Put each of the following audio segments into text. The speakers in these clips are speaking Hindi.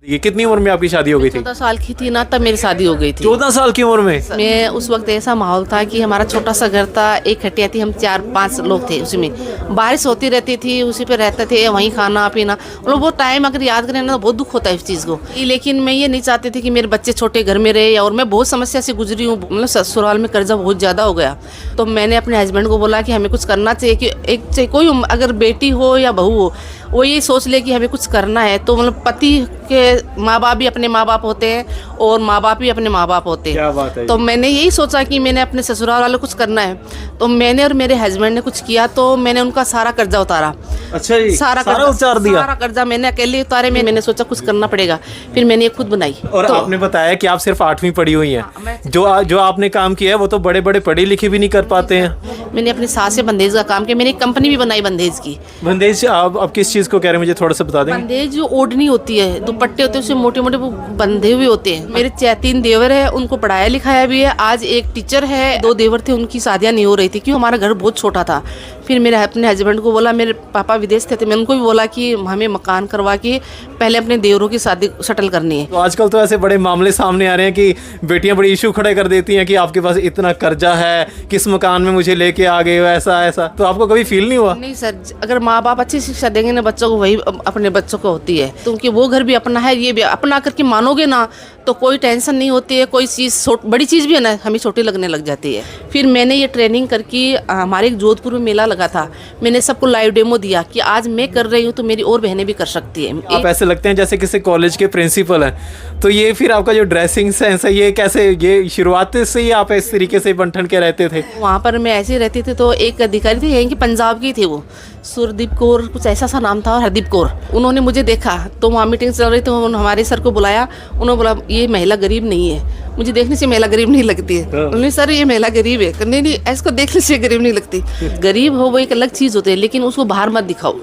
ये कितनी उम्र में आपकी शादी हो गई थी? 14 साल की थी ना तब मेरी शादी हो गई थी। 14 साल की उम्र में? मैं उस वक्त ऐसा माहौल था कि हमारा छोटा सा घर था, एक खटिया थी, हम 4-5 लोग थे उसी में। बारिश होती रहती थी, उसी पे रहते थे, वहीं खाना पीना। मतलब वो टाइम अगर याद करें ना तो बहुत दुख होता है इस चीज़ को। लेकिन मैं ये नहीं चाहती थी कि मेरे बच्चे छोटे घर में रहे, और मैं बहुत समस्या से गुजरी हूँ। मतलब ससुराल में कर्जा बहुत ज़्यादा हो गया, तो मैंने अपने हस्बैंड को बोला कि हमें कुछ करना चाहिए, कि एक चाहे कोई अगर बेटी हो या बहू हो, वो ये सोच ले कि हमें कुछ करना है। तो मतलब पति के माँ बाप भी अपने माँ बाप होते हैं और माँ बाप भी अपने माँ बाप होते हैं। क्या बात है। तो मैंने यही सोचा कि मैंने अपने ससुराल वालों कुछ करना है, तो मैंने और मेरे हस्बैंड ने कुछ किया। तो मैंने उनका सारा कर्जा उतारा। अच्छा जी, सारा उतार दिया? सारा कर्जा मैंने अकेले उतारे। मैंने सोचा कुछ करना पड़ेगा, फिर मैंने ये खुद बनाई। और आपने बताया कि आप सिर्फ 8वीं पढ़ी हुई हैं। जो आपने काम किया है वो तो बड़े बड़े पढ़े लिखे भी नहीं कर पाते हैं। मैंने अपनी सास से बंदेज का काम किया। मैंने एक कंपनी भी बनाई बंदेज की। बंदेज आप किस चीज़ को कह रहे हैं, मुझे थोड़ा सा बता देंगे? बंदेज जो ओढ़नी होती है, दुपट्टे होते हैं, उससे मोटे मोटे वो बंधे हुए होते हैं। मेरे 3 देवर है, उनको पढ़ाया लिखाया भी है। आज एक टीचर है, 2 देवर थे, उनकी शादियां नहीं हो रही थी क्यों, हमारा घर बहुत छोटा था। फिर मेरे अपने हस्बैंड को बोला, मेरे पापा विदेश थे, मैं उनको भी बोला कि हमें मकान करवा के पहले अपने देवरों की शादी सेटल करनी है। तो आजकल तो ऐसे बड़े मामले सामने आ रहे हैं कि बेटियां बड़ी इशू खड़े कर देती हैं कि आपके पास इतना कर्जा है, किस मकान में मुझे लेके आ गए हो, ऐसा। तो आपको कभी फील नहीं हुआ? नहीं सर, अगर माँ बाप अच्छी शिक्षा देंगे ना बच्चों को, वही अपने बच्चों को होती है। क्योंकि वो घर भी अपना है, ये भी अपना करके मानोगे ना तो कोई टेंशन नहीं होती है। कोई चीज़ बड़ी चीज़ भी है ना, हमें छोटी लगने लग जाती है। फिर मैंने ये ट्रेनिंग करके, हमारे एक जोधपुर में मेला लगा था, मैंने सबको लाइव डेमो दिया कि आज मैं कर रही हूँ तो मेरी और बहनें भी कर सकती है। आप ऐसे लगते हैं जैसे किसी कॉलेज के प्रिंसिपल हैं। तो ये फिर आपका जो ड्रेसिंग सेंस है, ये कैसे, ये शुरुआत से ही आप इस तरीके से बन ठन के रहते थे? वहाँ पर मैं ऐसे ही रहती थी, तो एक अधिकारी थे यहीं कि पंजाब की थे, वो सुरदीप कौर कुछ ऐसा सा नाम था, और हरदीप कौर। उन्होंने मुझे देखा तो वहाँ मीटिंग चल रही, तो हमारे सर को बुलाया। उन्होंने बोला ये महिला गरीब नहीं है। मुझे देखने से महिला गरीब नहीं लगती है। उन्होंने सर ये महिला गरीब है। नहीं, इसको देखने से गरीब नहीं लगती। गरीब हो वो एक अलग चीज़ होती है, लेकिन उसको बाहर मत दिखाओ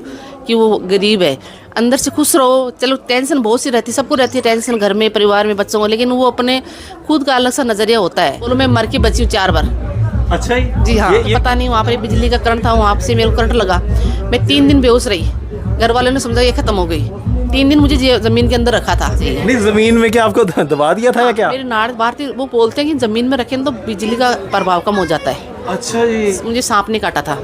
कि वो गरीब है। अंदर से खुश रहो। चलो टेंशन बहुत सी रहती है, सबको रहती है टेंशन, घर में, परिवार में, बच्चों को, लेकिन वो अपने खुद का अलग सा नजरिया होता है। बोलो मैं मर के बची हूँ 4 बार। अच्छा जी हाँ, पता नहीं वहाँ पर बिजली का करंट था, वहाँ से मेरे को करंट लगा। मैं 3 दिन बेहोश रही। घर वालों ने समझा ये खत्म हो गई। 3 दिन मुझे जमीन के अंदर रखा था। नहीं, जमीन में क्या आपको दबा दिया था या क्या? मेरी नाड़ बाहर थी। वो बोलते हैं कि जमीन में रखें तो बिजली का प्रभाव कम हो जाता है। अच्छा जी। मुझे सांप ने काटा था।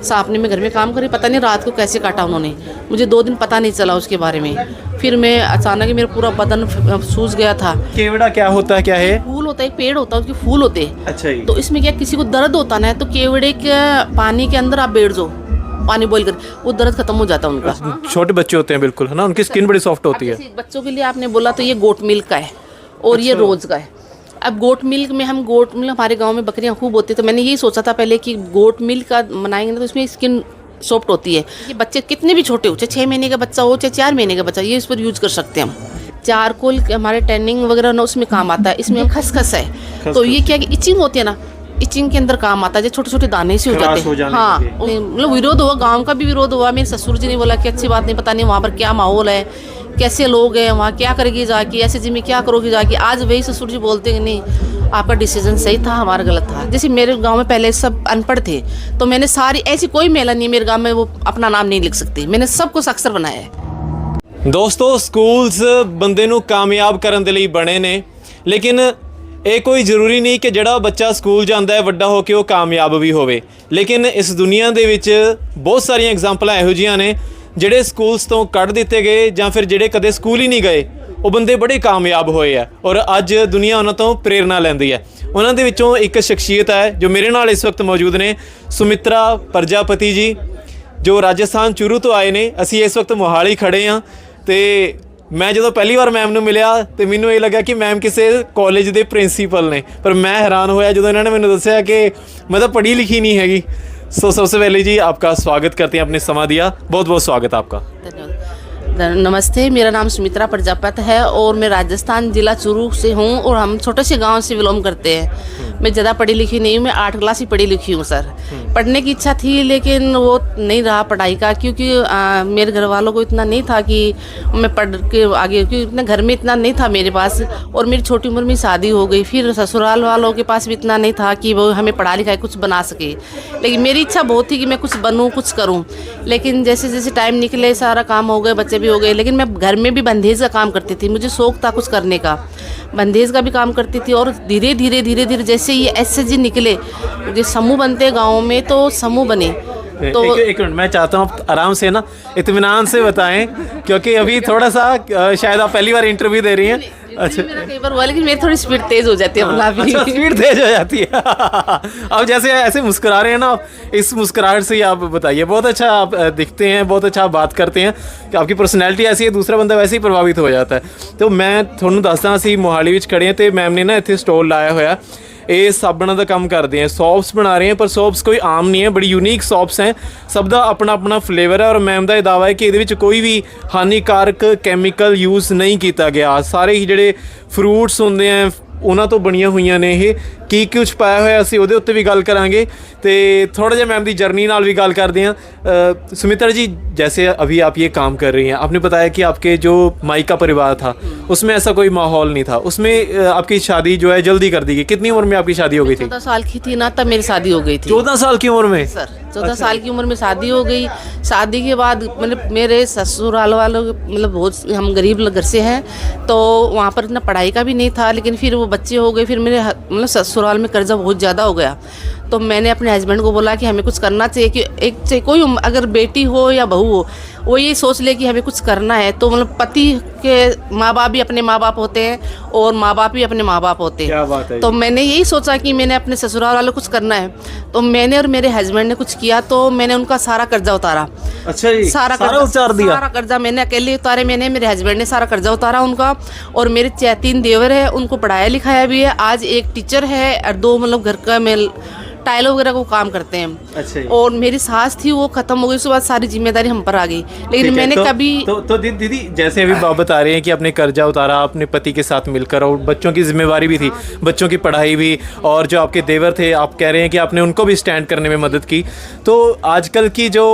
सांप ने, मैं घर में काम करी, पता नहीं रात को कैसे काटा उन्होंने, मुझे 2 दिन पता नहीं चला उसके बारे में। फिर मैं अचानक ही मेरा पूरा बदन सूज गया था। केवड़ा क्या होता है, क्या है? फूल होता है, पेड़ होता है, उसके फूल होते हैं। अच्छा जी। तो इसमें क्या, किसी को दर्द होता ना, तो केवड़े के पानी के अंदर आप बैठ जाओ, पानी बॉईल कर, वो दर्द खत्म हो जाता है उनका। छोटे बच्चे होते हैं बिल्कुल, है ना, उनकी स्किन बड़ी सॉफ्ट होती है। बच्चों के लिए आपने बोला तो ये गोट मिल्क का है और ये रोज का है। अब गोट मिल्क में हम गोट मिल्क, हमारे गांव में बकरियां खूब होती है, तो मैंने यही सोचा था पहले कि गोट मिल्क का बनाएंगे तो इसमें स्किन सॉफ्ट होती है। ये बच्चे कितने भी छोटे हो, चाहे 6 महीने का बच्चा हो, चाहे 4 महीने का बच्चा, ये इस पर यूज कर सकते हैं हम। चारकोल हमारे टैनिंग वगैरह ना उसमें काम आता है। इसमें खसखस है, तो ये क्या कि इचिंग होती है ना, इचिंग के अंदर काम आता है, जो छोटे छोटे दाने से हो जाते हैं। हाँ, मतलब विरोध हुआ, गांव का भी विरोध हुआ। मेरे ससुर जी ने बोला कि अच्छी बात नहीं, पता नहीं वहाँ पर क्या माहौल है, कैसे लोग हैं वहाँ, क्या करेगी जाके, ऐसे जिम्मे क्या करोगी जाके। आज वही ससुर जी बोलते हैं नहीं आपका डिसीजन सही था, हमारा गलत था। जैसे मेरे गांव में पहले सब अनपढ़ थे, तो मैंने सारी, ऐसी कोई महिला नहीं मेरे गांव में वो अपना नाम नहीं लिख सकती, मैंने सबको साक्षर बनाया है। दोस्तों, स्कूल्स बंदे नूं कामयाब करन दे लई बने ने, लेकिन ਇਹ ਕੋਈ ਜ਼ਰੂਰੀ ਨਹੀਂ ਕਿ ਜਿਹੜਾ ਬੱਚਾ ਸਕੂਲ ਜਾਂਦਾ ਹੈ ਵੱਡਾ ਹੋ ਕੇ ਉਹ ਕਾਮਯਾਬ ਵੀ ਹੋਵੇ। ਲੇਕਿਨ ਇਸ ਦੁਨੀਆ ਦੇ ਵਿੱਚ ਬਹੁਤ ਸਾਰੀਆਂ ਐਗਜ਼ਾਮਪਲਾਂ ਇਹੋ ਜਿਹੀਆਂ ਨੇ ਜਿਹੜੇ ਸਕੂਲਸ ਤੋਂ ਕੱਢ ਦਿੱਤੇ ਗਏ ਜਾਂ ਫਿਰ ਜਿਹੜੇ ਕਦੇ ਸਕੂਲ ਹੀ ਨਹੀਂ ਗਏ, ਉਹ ਬੰਦੇ ਬੜੇ ਕਾਮਯਾਬ ਹੋਏ ਆ ਔਰ ਅੱਜ ਦੁਨੀਆ ਉਹਨਾਂ ਤੋਂ ਪ੍ਰੇਰਨਾ ਲੈਂਦੀ ਹੈ। ਉਹਨਾਂ ਦੇ ਵਿੱਚੋਂ ਇੱਕ ਸ਼ਖਸੀਅਤ ਹੈ ਜੋ ਮੇਰੇ ਨਾਲ ਇਸ ਵਕਤ ਮੌਜੂਦ ਨੇ, ਸੁਮਿਤਰਾ ਪ੍ਰਜਾਪਤੀ ਜੀ, ਜੋ ਰਾਜਸਥਾਨ ਚੂਰੂ ਤੋਂ ਆਏ ਨੇ। ਅਸੀਂ ਇਸ ਵਕਤ ਮੋਹਾਲੀ ਖੜੇ ਹਾਂ ਤੇ ਮੈਂ ਜਦੋਂ ਪਹਿਲੀ ਵਾਰ ਮੈਮ ਨੂੰ ਮਿਲਿਆ ਤੇ ਮੈਨੂੰ ਇਹ ਲੱਗਾ ਕਿ ਮੈਮ ਕਿਸੇ ਕਾਲਜ ਦੇ ਪ੍ਰਿੰਸੀਪਲ ਨੇ, ਪਰ ਮੈਂ ਹੈਰਾਨ ਹੋਇਆ ਜਦੋਂ ਇਹਨਾਂ ਨੇ ਮੈਨੂੰ ਦੱਸਿਆ ਕਿ ਮੈਂ ਤਾਂ पढ़ी लिखी नहीं हैगी। सो सबसे पहले जी आपका स्वागत करते हैं, आपने समय दिया, बहुत बहुत स्वागत आपका। नमस्ते, मेरा नाम सुमित्रा प्रजापति है और मैं राजस्थान जिला चूरू से हूँ और हम छोटे से गांव से बिलोंग करते हैं। मैं ज़्यादा पढ़ी लिखी नहीं हूँ, मैं 8 क्लास ही पढ़ी लिखी हूँ सर। पढ़ने की इच्छा थी लेकिन वो नहीं रहा पढ़ाई का, क्योंकि मेरे घर वालों को इतना नहीं था कि मैं पढ़ के आगे, क्योंकि इतना घर में इतना नहीं था मेरे पास, और मेरी छोटी उम्र में शादी हो गई। फिर ससुराल वालों के पास भी इतना नहीं था कि वो हमें पढ़ा लिखा कुछ बना सके। लेकिन मेरी इच्छा बहुत थी कि मैं कुछ बनूँ, कुछ करूँ। लेकिन जैसे जैसे टाइम निकले, सारा काम हो गए, बच्चे भी हो गए, लेकिन मैं घर में भी बंदेज का काम करती थी, मुझे शौक था कुछ करने का, बंदेज का भी काम करती थी। और धीरे धीरे धीरे धीरे जैसे ये SHG निकले, जो समूह बनते गाँव में, तो समूह बने। तो एक मिनट, मैं चाहता हूँ आप आराम से ना इत्मीनान से बताएं, क्योंकि अभी थोड़ा सा शायद आप पहली बार इंटरव्यू दे रही हैं। अच्छा, मेरा कई बार हुआ, लेकिन मेरी थोड़ी स्पीड तेज हो जाती है। अच्छा, स्पीड तेज हो जाती है। अब जैसे ऐसे मुस्कुरा रहे हैं ना, इस मुस्कुराहट से ही आप बताइए। बहुत अच्छा आप दिखते हैं, बहुत अच्छा आप बात करते हैं, कि आपकी पर्सनैलिटी ऐसी है, दूसरा बंदा वैसे ही प्रभावित हो जाता है। तो मैं ਤੁਹਾਨੂੰ ਦੱਸਦਾ, ਅਸੀਂ ਮੋਹਾਲੀ ਵਿੱਚ ਖੜੇ ਹਾਂ ਤੇ ਮੈਮ ਨੇ ਨਾ ਇੱਥੇ ਸਟੋਲ ਲਾਇਆ ਹੋਇਆ। ਇਹ ਸਾਬਣਾਂ ਦਾ ਕੰਮ ਕਰਦੇ हैं, ਸੌਪਸ ਬਣਾ ਰਹੇ हैं, ਪਰ ਸੌਪਸ ਕੋਈ ਆਮ ਨਹੀਂ ਹੈ, ਬੜੀ ਯੂਨੀਕ ਸੌਪਸ ਹੈ, ਸਭ ਦਾ ਆਪਣਾ ਆਪਣਾ ਫਲੇਵਰ ਹੈ। ਔਰ ਮੈਮ ਦਾ ਇਹ ਦਾਅਵਾ ਹੈ ਕਿ ਇਹਦੇ ਵਿੱਚ ਕੋਈ ਵੀ ਹਾਨੀਕਾਰਕ ਕੈਮੀਕਲ ਯੂਜ਼ ਨਹੀਂ ਕੀਤਾ ਗਿਆ। ਸਾਰੇ ਹੀ ਜਿਹੜੇ ਫਰੂਟਸ ਹੁੰਦੇ ਆ ਉਹਨਾਂ ਤੋਂ ਬਣੀਆਂ ਹੋਈਆਂ ਨੇ ਇਹ। ਕੀ ਕੁਛ ਪਾਇਆ ਹੋਇਆ ਅਸੀਂ ਉਹਦੇ ਉੱਤੇ ਵੀ ਗੱਲ ਕਰਾਂਗੇ ਤੇ थोड़ा ਜਿਹਾ मैम ਦੀ जर्नी नाल भी गल करते हैं। सुमित्रा जी, जैसे अभी आप ये काम कर रही हैं, आपने बताया कि आपके जो मायका परिवार था उसमें ऐसा कोई माहौल नहीं था, उसमें आपकी शादी जो है जल्दी कर दी गई। कितनी उम्र में आपकी शादी हो गई थी? 14 साल की थी ना तब मेरी शादी हो गई थी। 14 साल की उम्र में? सर 14 साल की उम्र में शादी हो गई। शादी के बाद मतलब मेरे ससुराल वालों मतलब बहुत, हम गरीब घर से हैं, तो वहाँ पर इतना पढ़ाई का भी नहीं था, लेकिन फिर वो बच्चे हो गए, फिर मेरे मतलब ससुराल में कर्जा बहुत ज़्यादा हो गया। तो मैंने अपने हस्बैंड को बोला कि हमें कुछ करना चाहिए, कि एक चाहिए कोई अगर बेटी हो या बहू हो, वो ये सोच ले कि हमें कुछ करना है। तो मतलब पति के माँ बाप भी अपने माँ बाप होते हैं और माँ बाप भी अपने माँ बाप होते हैं। क्या बात है। तो मैंने यही सोचा कि मैंने अपने ससुराल वालों कुछ करना है, तो मैंने और मेरे हस्बैंड ने कुछ किया। तो मैंने उनका सारा कर्जा उतारा। अच्छा जी, सारा उतार दिया? सारा कर्जा मैंने अकेले उतारे, मैंने, मेरे हस्बैंड ने सारा कर्जा उतारा उनका। और मेरे 3 देवर है, उनको पढ़ाया लिखाया भी है। आज एक टीचर है और 2 मतलब घर का मैं टाइलों वगैरह को काम करते हैं। अच्छा। और मेरी सास थी वो खत्म हो गई, उसके बाद सारी जिम्मेदारी हम पर आ गई। लेकिन मैंने कभी तो दीदी, जैसे अभी आप बता रहे हैं कि आपने कर्जा उतारा अपने पति के साथ मिलकर, और बच्चों की जिम्मेवारी भी थी, बच्चों की पढ़ाई भी, और जो आपके देवर थे, आप कह रहे हैं कि आपने उनको भी स्टैंड करने में मदद की। तो आजकल की जो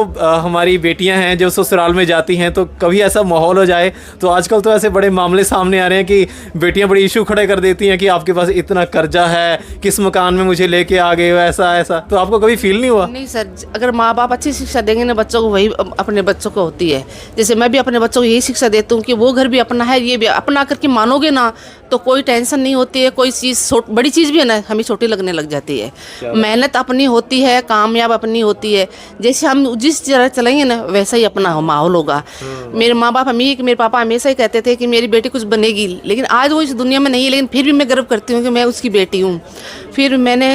हमारी बेटियां हैं जो ससुराल में जाती हैं, तो कभी ऐसा माहौल हो जाए, तो आजकल तो ऐसे बड़े मामले सामने आ रहे हैं कि बेटियां बड़ी इशू खड़े कर देती हैं कि आपके पास इतना कर्जा है, किस मकान में मुझे लेके आ गए हो, ऐसा। तो आपको कभी फील नहीं हुआ? नहीं सर, अगर माँ बाप अच्छी शिक्षा देंगे ना बच्चों को, वही अपने बच्चों को होती है। जैसे मैं भी अपने बच्चों को यही शिक्षा देती हूँ कि वो घर भी अपना है, ये भी अपना करके मानोगे ना तो कोई टेंशन नहीं होती है। कोई चीज़ बड़ी चीज़ भी है ना, हमें छोटी लगने लग जाती है। मेहनत अपनी होती है, कामयाब अपनी होती है। जैसे हम जिस तरह चलेंगे ना, वैसा ही अपना माहौल होगा। मेरे माँ बाप मेरे पापा हमेशा ही कहते थे कि मेरी बेटी कुछ बनेगी, लेकिन आज वो इस दुनिया में नहीं है, लेकिन फिर भी मैं गर्व करती हूँ कि मैं उसकी बेटी हूँ। फिर मैंने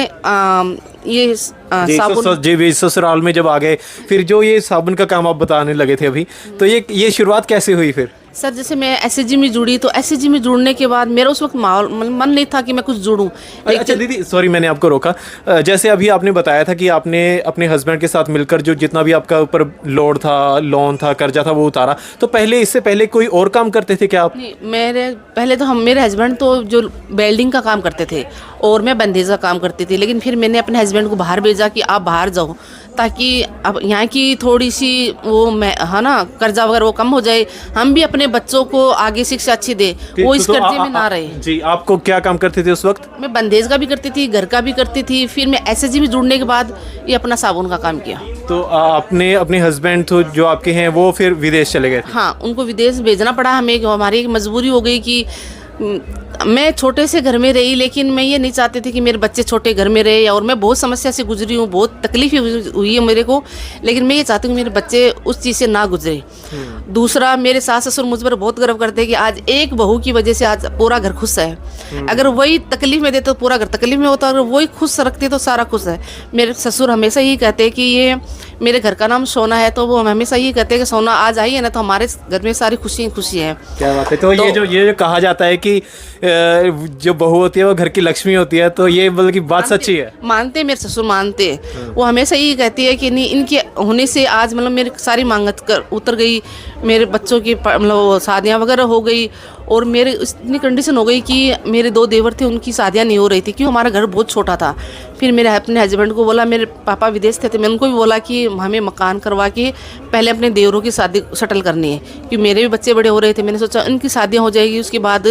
ये साबुन जी भी ससुराल में जब आ गए, फिर जो ये साबुन का काम आप बताने लगे थे अभी, तो ये शुरुआत कैसे हुई फिर? सर जैसे मैं SHG में जुड़ी, तो SHG में जुड़ने के बाद मेरा उस वक्त माहौल मन नहीं था कि मैं कुछ जुड़ूं। अच्छा दीदी, सॉरी मैंने आपको रोका। जैसे अभी आपने बताया था कि आपने अपने हस्बैंड के साथ मिलकर जो जितना भी आपका ऊपर लोड था, लोन था, कर्जा था, वो उतारा। तो पहले, इससे पहले कोई और काम करते थे क्या आप? नहीं, पहले तो मेरे हस्बैंड तो जो वेल्डिंग का काम करते थे और मैं बंदेज का काम करती थी। लेकिन फिर मैंने अपने हस्बैंड को बाहर भेजा कि आप बाहर जाओ, ताकि अब यहाँ की थोड़ी सी वो है ना, कर्जा वगैरह वो कम हो जाए, हम भी अपने बच्चों को आगे शिक्षा अच्छी दे, वो इस कर्जे में ना रहे। जी, आपको क्या काम करते थे उस वक्त? मैं बंदेज का भी करती थी, घर का भी करती थी। फिर मैं SHG में जुड़ने के बाद ये अपना साबुन का काम किया। तो आपने अपने हस्बैंड तो जो आपके हैं वो फिर विदेश चले गए? हाँ, उनको विदेश भेजना पड़ा हमें। हमारी एक मजबूरी हो गई कि मैं छोटे से घर में रही, लेकिन मैं ये नहीं चाहती थी कि मेरे बच्चे छोटे घर में रहे। और मैं बहुत समस्या से गुजरी हूँ, बहुत तकलीफ हुई है मेरे को, लेकिन मैं ये चाहती हूँ कि मेरे बच्चे उस चीज़ से ना गुजरे। दूसरा, मेरे सास ससुर मुझ पर बहुत गर्व करते हैं कि आज एक बहू की वजह से आज पूरा घर खुश है। अगर वही तकलीफ में देते तो पूरा घर तकलीफ में होता, अगर वही खुश रखते तो सारा खुश है। मेरे ससुर हमेशा यही कहते हैं कि ये मेरे घर का नाम सोना है, तो वो हमेशा यही कहते हैं कि सोना आज आई है ना, तो हमारे घर में सारी खुशी खुशी है। क्या बात है। तो ये जो कहा जाता है कि जो बहू होती है वो घर की लक्ष्मी होती है, तो ये बल्कि बात सच्ची है। मानते मेरे ससुर मानते, वो हमेशा यही कहती है कि नहीं, इनके होने से आज मतलब मेरी सारी मांगत उतर गई, मेरे बच्चों की मतलब शादियाँ वगैरह हो गई। और मेरे इतनी कंडीशन हो गई कि मेरे 2 देवर थे, उनकी शादियाँ नहीं हो रही थी, क्यों हमारा घर बहुत छोटा था। फिर मेरे अपने हस्बैंड को बोला, मेरे पापा विदेश थे, तो मैं उनको भी बोला कि हमें मकान करवा के पहले अपने देवरों की शादी सेटल करनी है, क्योंकि मेरे भी बच्चे बड़े हो रहे थे। मैंने सोचा इनकी शादियाँ हो जाएगी, उसके बाद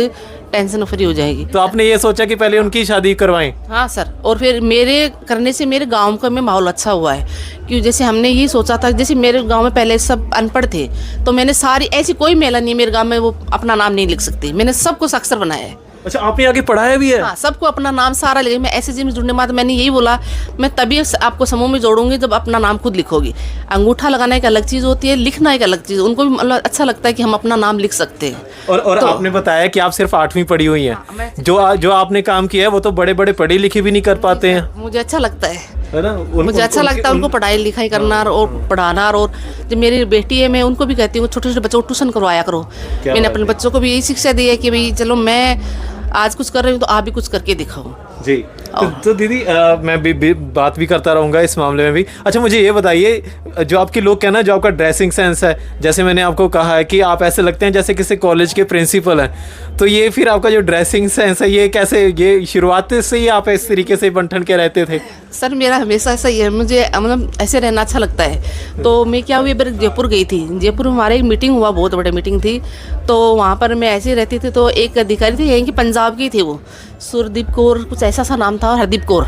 टेंशन फ्री हो जाएगी। तो आपने ये सोचा कि पहले उनकी शादी करवाएं? हाँ सर, और फिर मेरे करने से मेरे गांव का में माहौल अच्छा हुआ है, क्यों जैसे हमने ये सोचा था, जैसे मेरे गांव में पहले सब अनपढ़ थे, तो मैंने सारी ऐसी कोई महिला नहीं मेरे गांव में वो अपना नाम नहीं लिख सकती, मैंने सबको साक्षर बनाया है। अच्छा, आपने आगे पढ़ाया भी है? हाँ, सबको अपना नाम सारा लिखे। मैं एसएसजी में जुड़ने के बाद मैंने यही बोला, मैं तभी आपको समूह में जोड़ूंगी जब अपना नाम खुद लिखोगी। अंगूठा लगाना एक अलग चीज़ होती है, लिखना एक अलग चीज़, उनको भी मतलब अच्छा लगता है कि हम अपना नाम लिख सकते हैं। और तो, आपने बताया कि आप सिर्फ 8वीं पढ़ी हुई हैं। हाँ, जो आपने काम किया है वो तो बड़े बड़े पढ़े लिखे भी नहीं कर पाते हैं। मुझे अच्छा लगता है ना, मुझे अच्छा लगता है उनको पढ़ाई लिखाई करना और पढ़ाना। और जो मेरी बेटी है, मैं उनको भी कहती हूँ छोटे छोटे बच्चों को ट्यूशन करवाया करो। मैंने अपने बच्चों को भी यही शिक्षा दी है कि भाई चलो मैं आज कुछ कर रही हूँ तो आप भी कुछ करके दिखाओ जी। तो दीदी मैं भी बात भी करता रहूँगा इस मामले में भी। अच्छा, मुझे ये बताइए, जो आपके लोग कहना, जो आपका ड्रेसिंग सेंस है, जैसे मैंने आपको कहा है कि आप ऐसे लगते हैं जैसे किसी कॉलेज के प्रिंसिपल हैं, तो ये फिर आपका जो ड्रेसिंग सेंस है ये कैसे, ये शुरुआत से ही आप इस तरीके से बन ठन के रहते थे? सर मेरा हमेशा ऐसा ही है, मुझे मतलब ऐसे रहना अच्छा लगता है। तो मैं क्या हुई, जयपुर गई थी, जयपुर में हमारे एक मीटिंग हुआ, बहुत बड़ी मीटिंग थी, तो वहाँ पर मैं ऐसे ही रहती थी। तो एक अधिकारी थे यहीं कि पंजाब की थे, वो सुरदीप कौर कुछ ऐसा सा नाम था, और हरदीप कौर,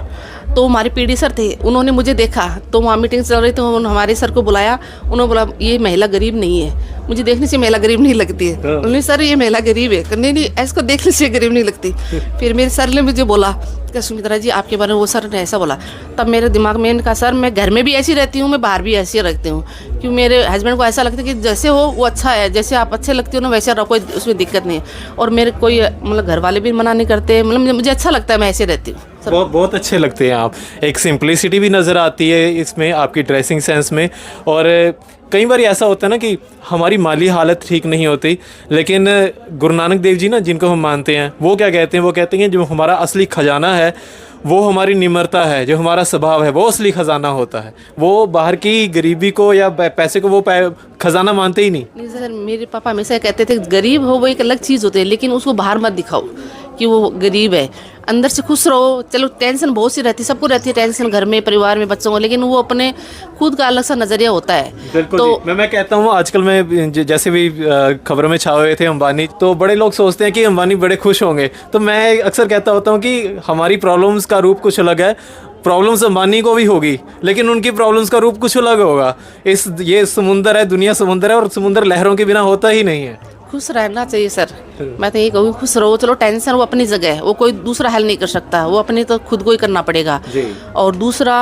तो हमारे पीडी सर थे, उन्होंने मुझे देखा, तो वहाँ मीटिंग चल रही, तो हमारे सर को बुलाया, उन्होंने बोला ये महिला गरीब नहीं है। मुझे देखने से महिला गरीब नहीं लगती है। उन्होंने सर ये महिला गरीब है, नहीं इसको देखने से गरीब नहीं लगती। फिर मेरे सर ने मुझे बोला कि सुमित्रा जी आपके बारे में वो सर ने ऐसा बोला, तब मेरे दिमाग में इनका सर मैं घर में भी ऐसी रहती हूँ, मैं बाहर भी ऐसी रखती हूँ, क्योंकि मेरे हस्बैंड को ऐसा लगता है कि जैसे हो वो अच्छा है, जैसे आप अच्छे लगते हो ना वैसे रहो, कोई उसमें दिक्कत नहीं है। और मेरे कोई मतलब घर वाले भी मना नहीं करते, मतलब मुझे अच्छा लगता है, मैं ऐसे रहती हूँ। बहुत अच्छे लगते हैं आप, एक सिंप्लिसिटी भी नज़र आती है इसमें, आपकी ड्रेसिंग सेंस में। और कई बार ऐसा होता है ना कि हमारी माली हालत ठीक नहीं होती, लेकिन गुरु नानक देव जी ना, जिनको हम मानते हैं, वो क्या कहते हैं, वो कहते हैं जो हमारा असली खजाना है वो हमारी निम्रता है, जो हमारा स्वभाव है वो असली खजाना होता है। वो बाहर की गरीबी को या पैसे को वो खजाना मानते ही नहीं सर, मेरे पापा हमेशा कहते थे गरीब हो वो एक अलग चीज़ होती है, लेकिन उसको बाहर मत दिखाओ कि वो गरीब है, अंदर से खुश रहो। चलो टेंशन बहुत सी रहती है, सबको रहती है टेंशन, घर में, परिवार में, बच्चों को, लेकिन वो अपने खुद का अलग सा नज़रिया होता है। बिल्कुल। तो मैं कहता हूँ आजकल में जैसे भी खबरों में छाए हुए थे अंबानी, तो बड़े लोग सोचते हैं कि अंबानी बड़े खुश होंगे, तो मैं अक्सर कहता होता हूँ कि हमारी प्रॉब्लम्स का रूप कुछ अलग है, प्रॉब्लम्स अंबानी को भी होगी, लेकिन उनकी प्रॉब्लम्स का रूप कुछ अलग होगा। ये समुंदर है, दुनिया समुंदर है, और समुंदर लहरों के बिना होता ही नहीं है। खुश रहना चाहिए सर, मैं तो यही कहूँगी खुश रहो। चलो टेंशन वो अपनी जगह है, वो कोई दूसरा हल नहीं कर सकता, वो अपने तो खुद को ही करना पड़ेगा। और दूसरा,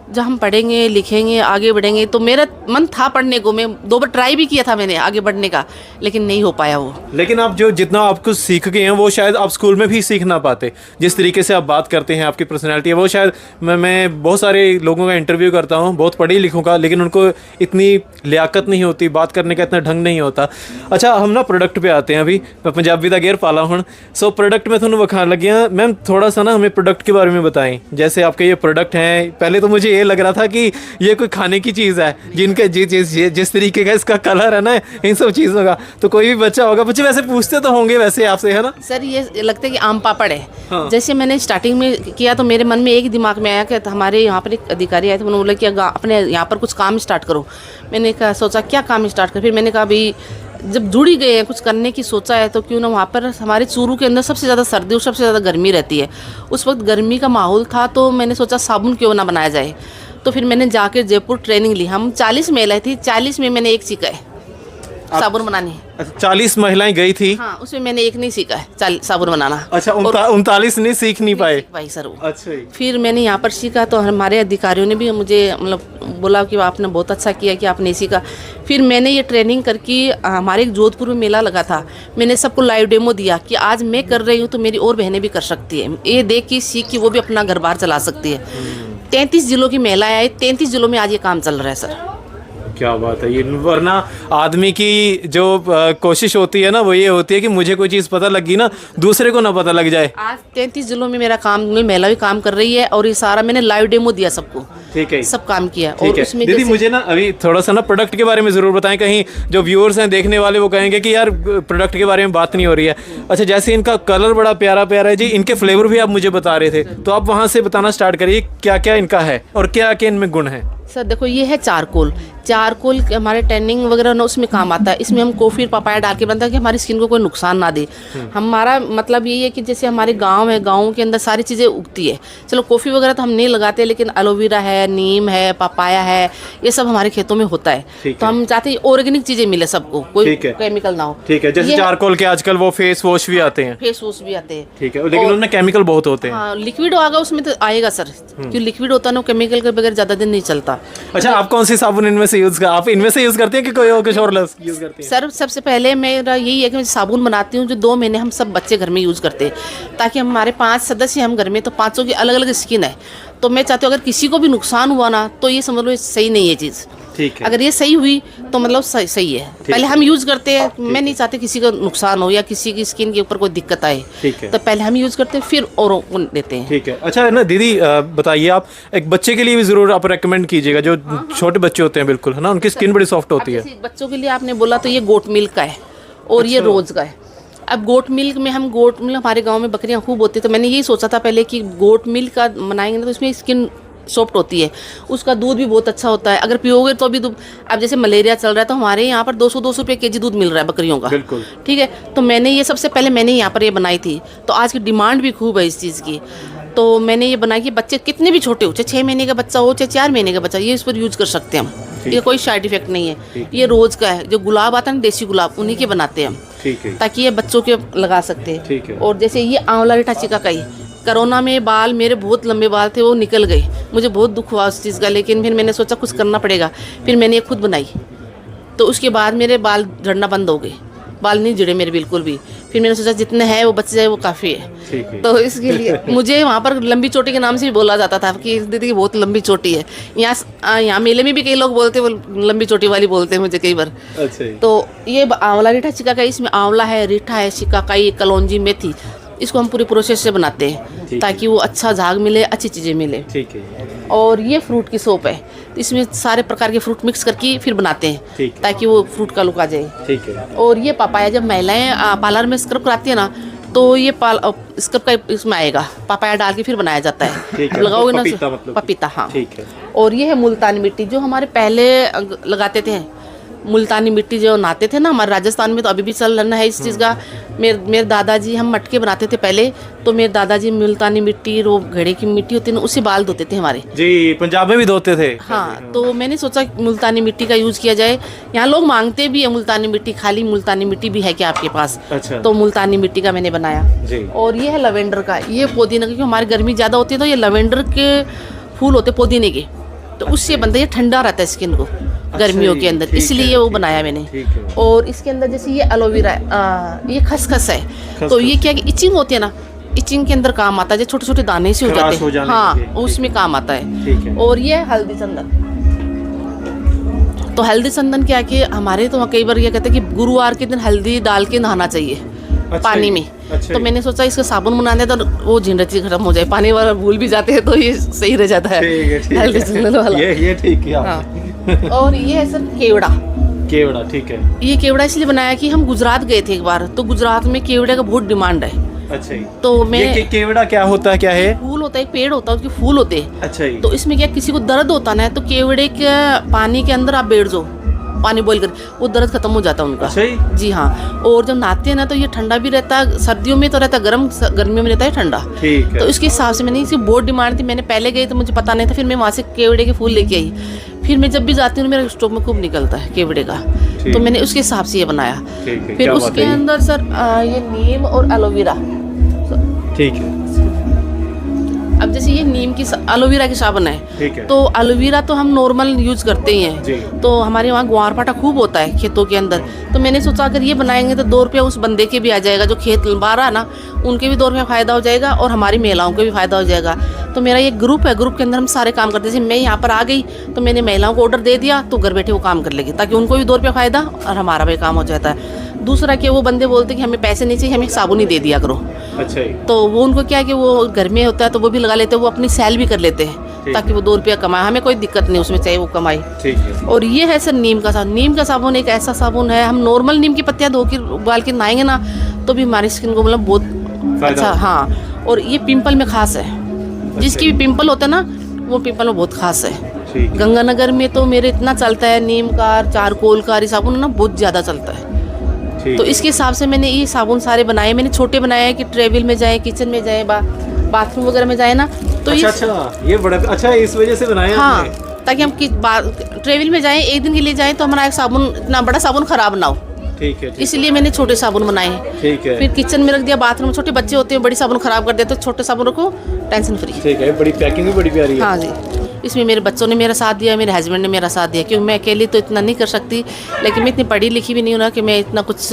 जब हम पढ़ेंगे लिखेंगे आगे बढ़ेंगे, तो मेरा मन था पढ़ने को, मैं 2 बार ट्राई भी किया था मैंने आगे बढ़ने का, लेकिन नहीं हो पाया वो। लेकिन आप जितना आप कुछ सीख गए हैं वो शायद आप स्कूल में भी सीख ना पाते। जिस तरीके से आप बात करते हैं, आपकी पर्सनैलिटी है वो शायद, मैं बहुत सारे लोगों का इंटरव्यू करता हूँ, बहुत पढ़े लिखों का, लेकिन उनको इतनी लियाकत नहीं होती, बात करने का इतना ढंग नहीं होता। अच्छा, हम ना प्रोडक्ट पे आते हैं। अभी मैं पंजाबी दा गेर पाला हूँ, सो प्रोडक्ट में थोड़ा वखान लगे हैं। मैम थोड़ा सा ना हमें प्रोडक्ट के बारे में बताएं। जैसे आपके ये प्रोडक्ट हैं, पहले तो मुझे ये लग रहा था कि ये कोई खाने की चीज़ है, जिनके जिस तरीके का इसका कलर है ना, इन सब चीज़ों का, तो कोई भी बच्चा होगा, बच्चे वैसे पूछते तो होंगे वैसे आपसे, है ना सर? ये लगता है कि आम पापड़ है। हाँ। जैसे मैंने स्टार्टिंग में किया तो मेरे मन में एक दिमाग में आया कि हमारे यहाँ पर एक अधिकारी आए थे, उन्होंने बोला कि अपने यहाँ पर कुछ काम स्टार्ट करो। मैंने कहा सोचा क्या काम स्टार्ट कर, फिर मैंने कहा भाई जब जुड़ी गए हैं, कुछ करने की सोचा है, तो क्यों ना वहाँ पर हमारे चूरू के अंदर सबसे ज़्यादा सर्दी और सबसे ज़्यादा गर्मी रहती है। उस वक्त गर्मी का माहौल था, तो मैंने सोचा साबुन क्यों ना बनाया जाए। तो फिर मैंने जाकर जयपुर ट्रेनिंग ली। हम 40 महिलाएं थी, 40 में मैंने एक सीखा है साबुन बनानी। 40 महिलाएं गई थी? हाँ, उसमें मैंने एक नहीं सीखा है साबुन बनाना। अच्छा, 39 नहीं सीख नहीं पाए? भाई सर वो। अच्छा। फिर मैंने यहाँ पर सीखा, तो हमारे अधिकारियों ने भी मुझे मतलब बोला कि आपने बहुत अच्छा किया कि आपने सीखा। फिर मैंने ये ट्रेनिंग करके, हमारे एक जोधपुर में मेला लगा था, मैंने सबको लाइव डेमो दिया कि आज मैं कर रही हूँ तो मेरी और बहनें भी कर सकती है, ये देख के सीख के वो भी अपना घर बार चला सकती है। 33 जिलों की महिलाएं आई, 33 जिलों में आज ये काम चल रहा है सर। क्या बात है ये, वरना आदमी की जो कोशिश होती है ना, वो ये होती है कि मुझे कोई चीज़ पता लगी ना, दूसरे को ना पता लग जाए। आज 33 जिलों में मेरा काम, महिला भी काम कर रही है, और ये सारा मैंने लाइव डेमो दिया सबको। ठीक है, सब काम किया। और उसमें दीदी मुझे ना अभी थोड़ा सा ना प्रोडक्ट के बारे में ज़रूर बताएं, कहीं जो व्यूअर्स हैं देखने वाले वो कहेंगे कि यार प्रोडक्ट के बारे में बात नहीं हो रही है। अच्छा, जैसे इनका कलर बड़ा प्यारा प्यारा है जी, इनके फ्लेवर भी आप मुझे बता रहे थे, तो आप वहाँ से बताना स्टार्ट करिए क्या क्या इनका है और क्या क्या इनमें गुण है। सर देखो ये है चारकोल। चारकोल हमारे टैनिंग वगैरह ना उसमें काम आता है। इसमें हम कॉफ़ी और पपाया डाल के बनता है कि हमारी स्किन को कोई नुकसान ना दे। हमारा मतलब यही है कि जैसे हमारे गांव है, गाँव के अंदर सारी चीज़ें उगती है। चलो कॉफ़ी वगैरह तो हम नहीं लगाते, लेकिन एलोवेरा है, नीम है, पपाया है, ये सब हमारे खेतों में होता है। तो हम चाहते हैं ऑर्गेनिक चीज़ें मिले सबको, कोई केमिकल ना हो। ठीक है, जैसे चारकोल के आजकल वो फेस वॉश भी आते हैं। फेस वॉश भी आते हैं। ठीक है, लेकिन उनमें केमिकल बहुत होते हैं। हाँ, लिक्विड आएगा उसमें तो आएगा सर, क्योंकि लिक्विड होता है ना, केमिकल के बगैर ज़्यादा दिन नहीं चलता। अच्छा, आप कौन सी साबुन इनमें से यूज कर, आप इनमें से यूज करते हैं कि कोई और कुछ और यूज करते हैं? सर सबसे पहले मेरा यही है कि मैं साबुन बनाती हूँ जो 2 महीने हम सब बच्चे घर में यूज़ करते हैं, ताकि हमारे 5 सदस्य हम घर में, तो 5 की अलग अलग स्किन है। तो मैं चाहती हूँ अगर किसी को भी नुकसान हुआ ना, तो ये समझ लो सही नहीं है चीज़। ठीक है, अगर ये सही हुई तो मतलब सही है। पहले हम यूज़ करते हैं, मैं नहीं चाहती किसी का नुकसान हो या किसी की स्किन के ऊपर कोई दिक्कत आए। ठीक है, तो पहले हम यूज़ करते हैं, फिर औरों को देते हैं। ठीक है। अच्छा है ना दीदी, बताइए आप एक बच्चे के लिए भी ज़रूर आप रेकमेंड कीजिएगा, जो छोटे बच्चे होते हैं, बिल्कुल है ना, उनकी स्किन बड़ी सॉफ्ट होती है। बच्चों के लिए आपने बोला तो ये गोट मिल्क का है और ये रोज़ का है। अब गोट मिल्क में हम गोट मिल्क, हमारे गांव में बकरियां खूब होती है, तो मैंने यही सोचा था पहले कि गोट मिल्क का बनाएंगे ना तो इसमें स्किन सॉफ्ट होती है, उसका दूध भी बहुत अच्छा होता है। अगर पियोगे तो भी अब जैसे मलेरिया चल रहा है तो हमारे यहाँ पर 200 रुपये केजी दूध मिल रहा है बकरियों का। बिल्कुल ठीक है, तो मैंने ये सबसे पहले मैंने यहाँ पर ये बनाई थी, तो आज की डिमांड भी खूब है इस चीज़ की। तो मैंने ये बनाई कि बच्चे कितने भी छोटे हो, चाहे 6 महीने का बच्चा हो, चाहे 4 महीने का बच्चा, ये इस पर यूज़ कर सकते हैं हम। ये कोई साइड इफेक्ट नहीं है। ये रोज़ का है, जो गुलाब आता है ना, देसी गुलाब, उन्हीं के बनाते हैं हम। ठीक है, ताकि ये बच्चों के लगा सकते हैं। ठीक है। और जैसे ये आंवला रीठा चिकाकाई, कोरोना में बाल मेरे बहुत लंबे बाल थे, वो निकल गए, मुझे बहुत दुख हुआ उस चीज़ का, लेकिन फिर मैंने सोचा कुछ करना पड़ेगा। फिर मैंने ये खुद बनाई, तो उसके बाद मेरे बाल झड़ना बंद हो गए, बाल नहीं जुड़े मेरे बिल्कुल भी। फिर मैंने सोचा जितने हैं वो बच जाए वो काफ़ी है। ठीक है। तो इसके लिए मुझे वहाँ पर लंबी चोटी के नाम से भी बोला जाता था कि दीदी की बहुत लंबी चोटी है। यहाँ मेले में भी कई लोग बोलते हैं, वो लंबी चोटी वाली बोलते हैं मुझे कई बार। अच्छा, तो ये आंवला रीठा चिकाकाई, इसमें आंवला है, रीठा है, शिकाकाई, कलौंजी, मेथी, इसको हम पूरी प्रोसेस से बनाते हैं ताकि वो अच्छा झाग मिले, अच्छी चीज़ें मिले। ठीक है। और ये फ्रूट की सोप है, इसमें सारे प्रकार के फ्रूट मिक्स करके फिर बनाते हैं ताकि वो फ्रूट का लुक आ जाए। ठीक है। और ये पपाया, जब महिलाएं पार्लर में स्क्रब कराती है ना, तो ये स्क्रब का इसमें आएगा, पपाया डाल के फिर बनाया जाता है। लगाओगे ना पपीता, मतलब पपीता। हाँ, ठीक है। और ये है मुल्तानी मिट्टी, जो हमारे पहले लगाते थे, मुल्तानी मिट्टी जो नहाते थे ना हमारे राजस्थान में, तो अभी भी चल रहा है इस चीज़ का। मेरे दादाजी, हम मटके बनाते थे पहले, तो मेरे दादाजी मुल्तानी मिट्टी, वो घड़े की मिट्टी होती है ना, उसी बाल धोते थे हमारे। जी, पंजाब में भी धोते थे। हाँ, तो मैंने सोचा मुल्तानी मिट्टी का यूज़ किया जाए। यहाँ लोग मांगते भी है मुल्तानी मिट्टी, खाली मुल्तानी मिट्टी भी है क्या आपके पास? अच्छा। तो मुल्तानी मिट्टी का मैंने बनाया जी। और ये है लवेंडर का, ये पुदीना, क्योंकि हमारी गर्मी ज़्यादा होती है तो ये लवेंडर के फूल होते पुदीने के, तो उससे बनता है, ये ठंडा रहता है स्किन को गर्मियों के अंदर, इसलिए वो बनाया मैंने। और इसके अंदर जैसे ये एलोवेरा, ये खसखस है, तो ये क्या इचिंग होती है ना, इचिंग के अंदर काम आता है, जो छोटे छोटे दाने से हो जाते हैं, हाँ, उसमें काम आता है। और ये हल्दी चंदन, तो हल्दी चंदन क्या कि हमारे तो कई बार ये कहते हैं कि गुरुवार के दिन हल्दी डाल के नहाना चाहिए पानी में। तो मैंने सोचा इसका साबुन बनाने तो वो झंझट खत्म हो जाए, पानी वाला भूल भी जाते हैं तो ये सही रह जाता है। हल्दी चंदन वाला ये ठीक है। हाँ। और ये है सर केवड़ा। केवड़ा, ठीक है। ये केवड़ा इसलिए बनाया कि हम गुजरात गए थे एक बार, तो गुजरात में केवड़े का बहुत डिमांड है। अच्छा, तो मैं केवड़ा क्या होता है, क्या है? फूल होता है, एक पेड़ होता है, उसके फूल होते हैं। अच्छा। तो इसमें क्या किसी को दर्द होता ना, तो केवड़े के पानी के अंदर आप बैठ जाओ, पानी बॉईल कर, वो दर्द खत्म हो जाता है उनका। जी हाँ। और जब नहाते हैं ना तो ये ठंडा भी रहता है, सर्दियों में तो रहता है गर्म, गर्मियों में रहता है ठंडा। तो इसके हिसाब से मैंने, इसकी बहुत डिमांड थी, मैंने पहले गई तो मुझे पता नहीं था, फिर मैं वहाँ से केवड़े के फूल लेके आई। फिर मैं जब भी जाती हूँ मेरे स्टोव में खूब निकलता है केवड़े का, तो मैंने उसके हिसाब से ये बनाया। फिर उसके अंदर सर ये नीम और एलोवेरा। ठीक है। अब जैसे ये नीम की एलोवेरा की साबुन है, ठीक है। तो एलोवेरा तो हम नॉर्मल यूज करते ही हैं, तो हमारे वहाँ ग्वारपाठा खूब होता है खेतों के अंदर, तो मैंने सोचा अगर ये बनाएंगे तो 2 रुपया उस बंदे के भी आ जाएगा जो खेत लगा रहा है ना, उनके भी 2 रुपया फ़ायदा हो जाएगा और हमारी महिलाओं को भी फ़ायदा हो जाएगा। तो मेरा ये ग्रुप है, ग्रुप के अंदर हम सारे काम करते हैं। जैसे मैं यहाँ पर आ गई तो मैंने महिलाओं को ऑर्डर दे दिया, तो घर बैठे वो काम कर लेगी, ताकि उनको भी 2 रुपया फ़ायदा और हमारा भी काम हो जाता है। दूसरा कि वो बंदे बोलते कि हमें पैसे नहीं चाहिए, हमें साबुन ही दे दिया करो। अच्छा। तो वो उनको क्या है कि वो घर में होता है तो वो भी लगा लेते हैं, वो अपनी सेल भी कर लेते हैं ताकि वो 2 रुपया कमाए, हमें कोई दिक्कत नहीं उसमें, चाहे वो कमाए। ठीक है। और ये है सर नीम का साबुन। नीम का साबुन एक ऐसा साबुन है, हम नॉर्मल नीम की पत्तियाँ धो के उबाल के नहाएंगे ना तो भी हमारी स्किन को मतलब बहुत अच्छा। हाँ, और ये पिंपल में खास है, जिसकी भी पिंपल होता है ना वो पिंपल में बहुत खास है। ठीक है। गंगानगर में तो मेरे इतना चलता है, नीम का, चारकोल का, साबुन ना बहुत ज़्यादा चलता है। तो इसके हिसाब से मैंने ये साबुन सारे बनाए। मैंने छोटे बनाए हैं कि ट्रेवल में जाए, किचन में जाए, बाथरूम वगैरह में जाए ना, तो अच्छा ये बड़ा अच्छा, इस वजह से बनाया हाँ, आपने? ताकि हम ट्रेवल में जाएं, एक दिन के लिए जाएं तो हमारा एक साबुन, इतना बड़ा साबुन खराब ना हो। ठीक है, इसलिए मैंने छोटे साबुन बनाए हैं। ठीक है। फिर किचन में रख दिया, बाथरूम, छोटे बच्चे होते हैं, बड़ी साबुन खराब कर देते, तो छोटे साबुन रखो, टेंशन फ्री। ठीक है, बड़ी पैकिंग भी बड़ी प्यारी है। हाँ जी, इसमें मेरे बच्चों ने मेरा साथ दिया, मेरे हस्बैंड ने मेरा साथ दिया, क्योंकि मैं अकेली तो इतना नहीं कर सकती, लेकिन मैं इतनी पढ़ी लिखी भी नहीं हूँ ना कि मैं इतना कुछ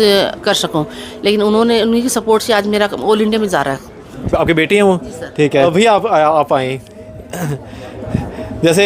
कर सकूँ, लेकिन उन्होंने, उन्हीं की सपोर्ट से आज मेरा ऑल इंडिया में जा रहा है। आपकी बेटी हैं वो? ठीक है। अभी आप आए जैसे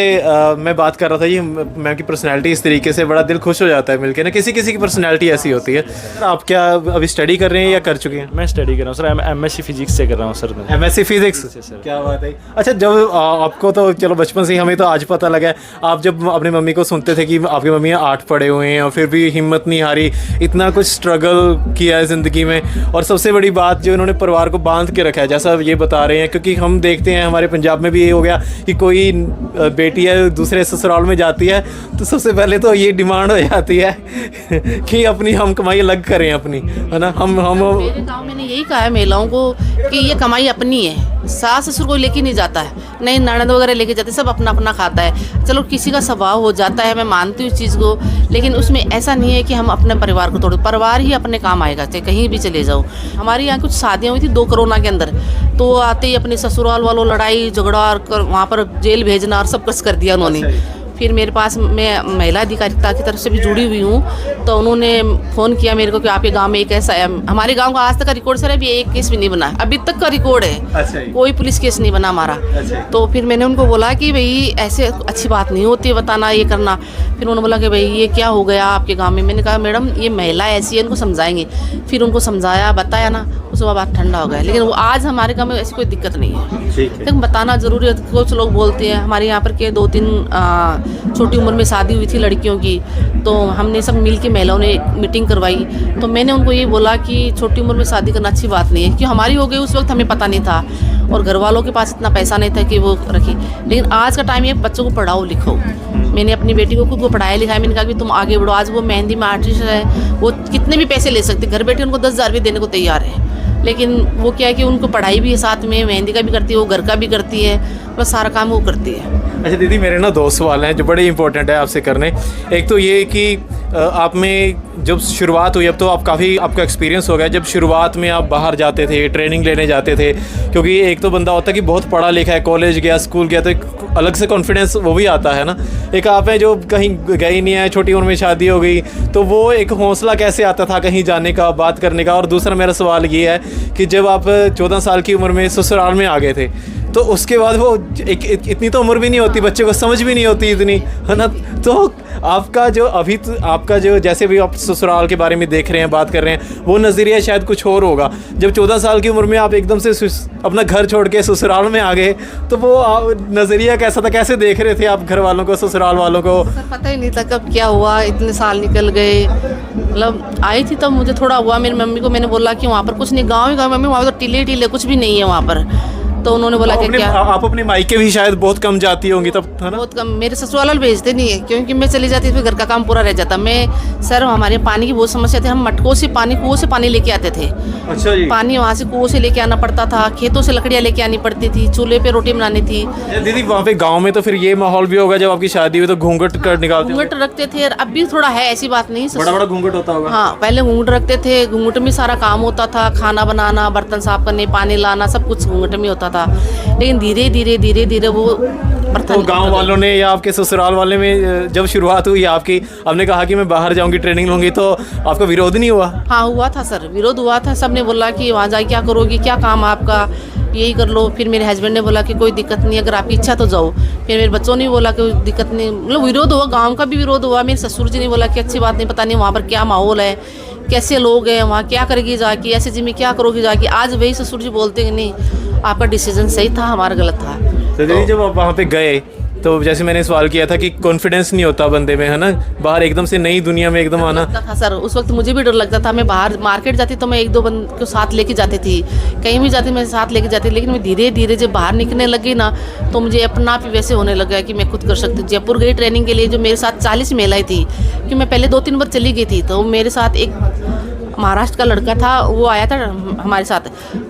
मैं बात कर रहा था, ये मैम की पर्सनैलिटी इस तरीके से बड़ा दिल खुश हो जाता है मिलके ना। किसी किसी की पर्सनैलिटी ऐसी होती है। आप क्या अभी स्टडी कर रहे हैं या कर चुके हैं? मैं स्टडी कर रहा हूँ सर, एमएससी फिजिक्स से कर रहा हूँ सर। मैं एमएससी फिजिक्स, क्या बात है। अच्छा, जब आपको तो चलो बचपन से ही, हमें तो आज पता लगा है, आप जब अपनी मम्मी को सुनते थे कि आपकी मम्मी 8 पढ़े हुए हैं और फिर भी हिम्मत नहीं हारी, इतना कुछ स्ट्रगल किया है ज़िंदगी में, और सबसे बड़ी बात जो इन्होंने परिवार को बांध के रखा है, जैसा ये बता रहे हैं, क्योंकि हम देखते हैं हमारे पंजाब में भी ये हो गया कि कोई बेटी है दूसरे ससुराल में जाती है तो सबसे पहले तो ये डिमांड हो जाती है कि अपनी हम कमाई अलग करें अपनी, है ना। हम मेरे गांव में यही कहा है महिलाओं को कि ये कमाई अपनी है, सास ससुर को लेके नहीं जाता है, नहीं ननद वगैरह लेके जाते, सब अपना अपना खाता है। चलो किसी का स्वभाव हो जाता है, मैं मानती हूँ इस चीज़ को, लेकिन उसमें ऐसा नहीं है कि हम अपने परिवार को तोड़ो। परिवार ही अपने काम आएगा, चाहे कहीं भी चले जाओ। हमारे यहाँ कुछ शादियाँ हुई थी 2 कोरोना के अंदर, तो आते ही अपने ससुराल वालों लड़ाई झगड़ा और वहाँ पर जेल भेजना और सब कुछ कर दिया उन्होंने। फिर मेरे पास, मैं महिला अधिकारिता की तरफ से भी जुड़ी हुई हूँ, तो उन्होंने फ़ोन किया मेरे को कि आपके गांव में एक ऐसा है। हमारे गांव का आज तक का रिकॉर्ड सर अभी एक केस भी नहीं बना, अभी तक का रिकॉर्ड है। अच्छा, कोई पुलिस केस नहीं बना हमारा। अच्छा। तो फिर मैंने उनको बोला कि भाई ऐसे अच्छी बात नहीं होती बताना, ये करना। फिर उन्होंने बोला कि भाई ये क्या हो गया आपके गाँव में। मैंने कहा मैडम ये महिला ऐसी है, इनको समझाएंगे। फिर उनको समझाया, बताया ना, उसके बाद बात ठंडा हो गया। लेकिन वो आज हमारे गाँव में ऐसी कोई दिक्कत नहीं है। लेकिन बताना ज़रूरी है। कुछ लोग बोलते हैं, हमारे यहाँ पर के 2-3 छोटी उम्र में शादी हुई थी लड़कियों की, तो हमने सब मिल के महिलाओं ने मीटिंग करवाई। तो मैंने उनको ये बोला कि छोटी उम्र में शादी करना अच्छी बात नहीं है, क्योंकि हमारी हो गई उस वक्त हमें पता नहीं था, और घर वालों के पास इतना पैसा नहीं था कि वो रखी। लेकिन आज का टाइम है बच्चों को पढ़ाओ लिखो। मैंने अपनी बेटी को खुद को पढ़ाया लिखाया, मैंने कहा कि तुम आगे बढ़ो। आज वो मेहंदी में आर्टिस्ट है, वो कितने भी पैसे ले सकते, घर बैठे उनको 10,000 भी देने को तैयार है। लेकिन वो क्या है कि उनको पढ़ाई भी है साथ में, मेहंदी का भी करती है, वो घर का भी करती है, बस सारा काम वो करती है। अच्छा दीदी, मेरे ना 2 सवाल हैं जो बड़े इंपॉर्टेंट है आपसे करने। एक तो ये कि आप में जब शुरुआत हुई, अब तो आप काफ़ी, आपका एक्सपीरियंस हो गया, जब शुरुआत में आप बाहर जाते थे, ट्रेनिंग लेने जाते थे, क्योंकि एक तो बंदा होता है कि बहुत पढ़ा लिखा है, कॉलेज गया, स्कूल गया, तो एक अलग से कॉन्फिडेंस वो भी आता है ना। एक आप हैं जो कहीं गए ही नहीं है, छोटी उम्र में शादी हो गई, तो वो एक हौसला कैसे आता था कहीं जाने का, बात करने का। और दूसरा मेरा सवाल ये है कि जब आप 14 साल की उम्र में ससुराल में आ गए थे, तो उसके बाद वो इतनी तो उम्र भी नहीं होती, बच्चे को समझ भी नहीं होती इतनी, है ना। तो आपका जो अभी आपका जो, जैसे भी आप ससुराल के बारे में देख रहे हैं, बात कर रहे हैं, वो नज़रिया शायद कुछ और होगा। जब 14 साल की उम्र में आप एकदम से अपना घर छोड़ के ससुराल में आ गए, तो वो नज़रिया कैसा था, कैसे देख रहे थे आप घर वालों को, ससुराल वालों को? सर पता ही नहीं था कब क्या हुआ, इतने साल निकल गए। मतलब आई थी तब मुझे थोड़ा हुआ। मेरी मम्मी को मैंने बोला कि वहाँ पर कुछ नहीं, गाँव ही गाँव, मम्मी वहाँ तो टीले कुछ भी नहीं है वहाँ पर। तो उन्होंने बोला कि क्या आप अपने मायके भी शायद बहुत कम जाती होंगी तब, है ना? बहुत कम। मेरे ससुराल वाले भेजते नहीं है, क्योंकि मैं चली जाती फिर घर का काम पूरा रह जाता। मैं सर, हमारे पानी की बहुत समस्या थी, हम मटकों से पानी, कुओं से पानी लेके आते थे। अच्छा जी। पानी वहाँ से कुओं से लेके आना पड़ता था, खेतों से लकड़ियाँ लेके आनी पड़ती थी, चूल्हे पे रोटी बनानी थी। दीदी वहाँ पे गाँव में तो फिर ये माहौल भी होगा, जब आपकी शादी हुई तो घूंघट कर निकालते, घूंघट रखते थे। अब भी थोड़ा है, ऐसी बात नहीं, बड़ा बड़ा घूंघट होता होगा। हाँ, पहले घूंघट रखते थे, घूंघट में सारा काम होता था, खाना बनाना, बर्तन साफ करने, पानी लाना, सब कुछ घूंघट में होता था। लेकिन धीरे धीरे वो तो गांव वालों ने या आपके ससुराल वाले में जब शुरुआत हुई आपकी, आपने कहा कि मैं बाहर जाऊंगी, ट्रेनिंग लूंगी, तो आपका विरोध नहीं हुआ? हाँ हुआ था सर, विरोध हुआ था। सब ने बोला कि वहाँ जाके क्या करोगी, क्या काम आपका, यही कर लो। फिर मेरे हस्बैंड ने बोला कि कोई दिक्कत नहीं, अगर आपकी इच्छा तो जाओ। फिर मेरे बच्चों ने बोला कि कोई दिक्कत नहीं, मतलब विरोध हुआ, गाँव का भी विरोध हुआ। मेरे ससुर जी ने बोला कि अच्छी बात नहीं, पता नहीं वहाँ पर क्या माहौल है, कैसे लोग हैं वहाँ, क्या करेगी जाके, ऐसे जी में क्या करोगी जाके। आज वही ससुर जी बोलते हैं कि नहीं, आपका डिसीजन सही था, हमारा गलत था। तो दीदी जब आप वहाँ पे गए तो जैसे मैंने सवाल किया था कि कॉन्फिडेंस नहीं होता बंदे में, है ना, बाहर एकदम से नई दुनिया में एकदम आना। लगता था सर, उस वक्त मुझे भी डर लगता था। मैं बाहर मार्केट जाती तो मैं एक दो बंद को साथ लेके जाती थी, कहीं भी जाती मैं साथ लेके जाती, लेकिन मैं धीरे धीरे जब बाहर निकलने लगी ना तो मुझे अपना आप ही वैसे होने लगा कि मैं खुद कर सकती हूँ। जयपुर गई ट्रेनिंग के लिए, जो मेरे साथ 40 महिलाएं थी, कि मैं पहले 2-3 बार चली गई थी, तो मेरे साथ एक महाराष्ट्र का लड़का था, वो आया था हमारे साथ,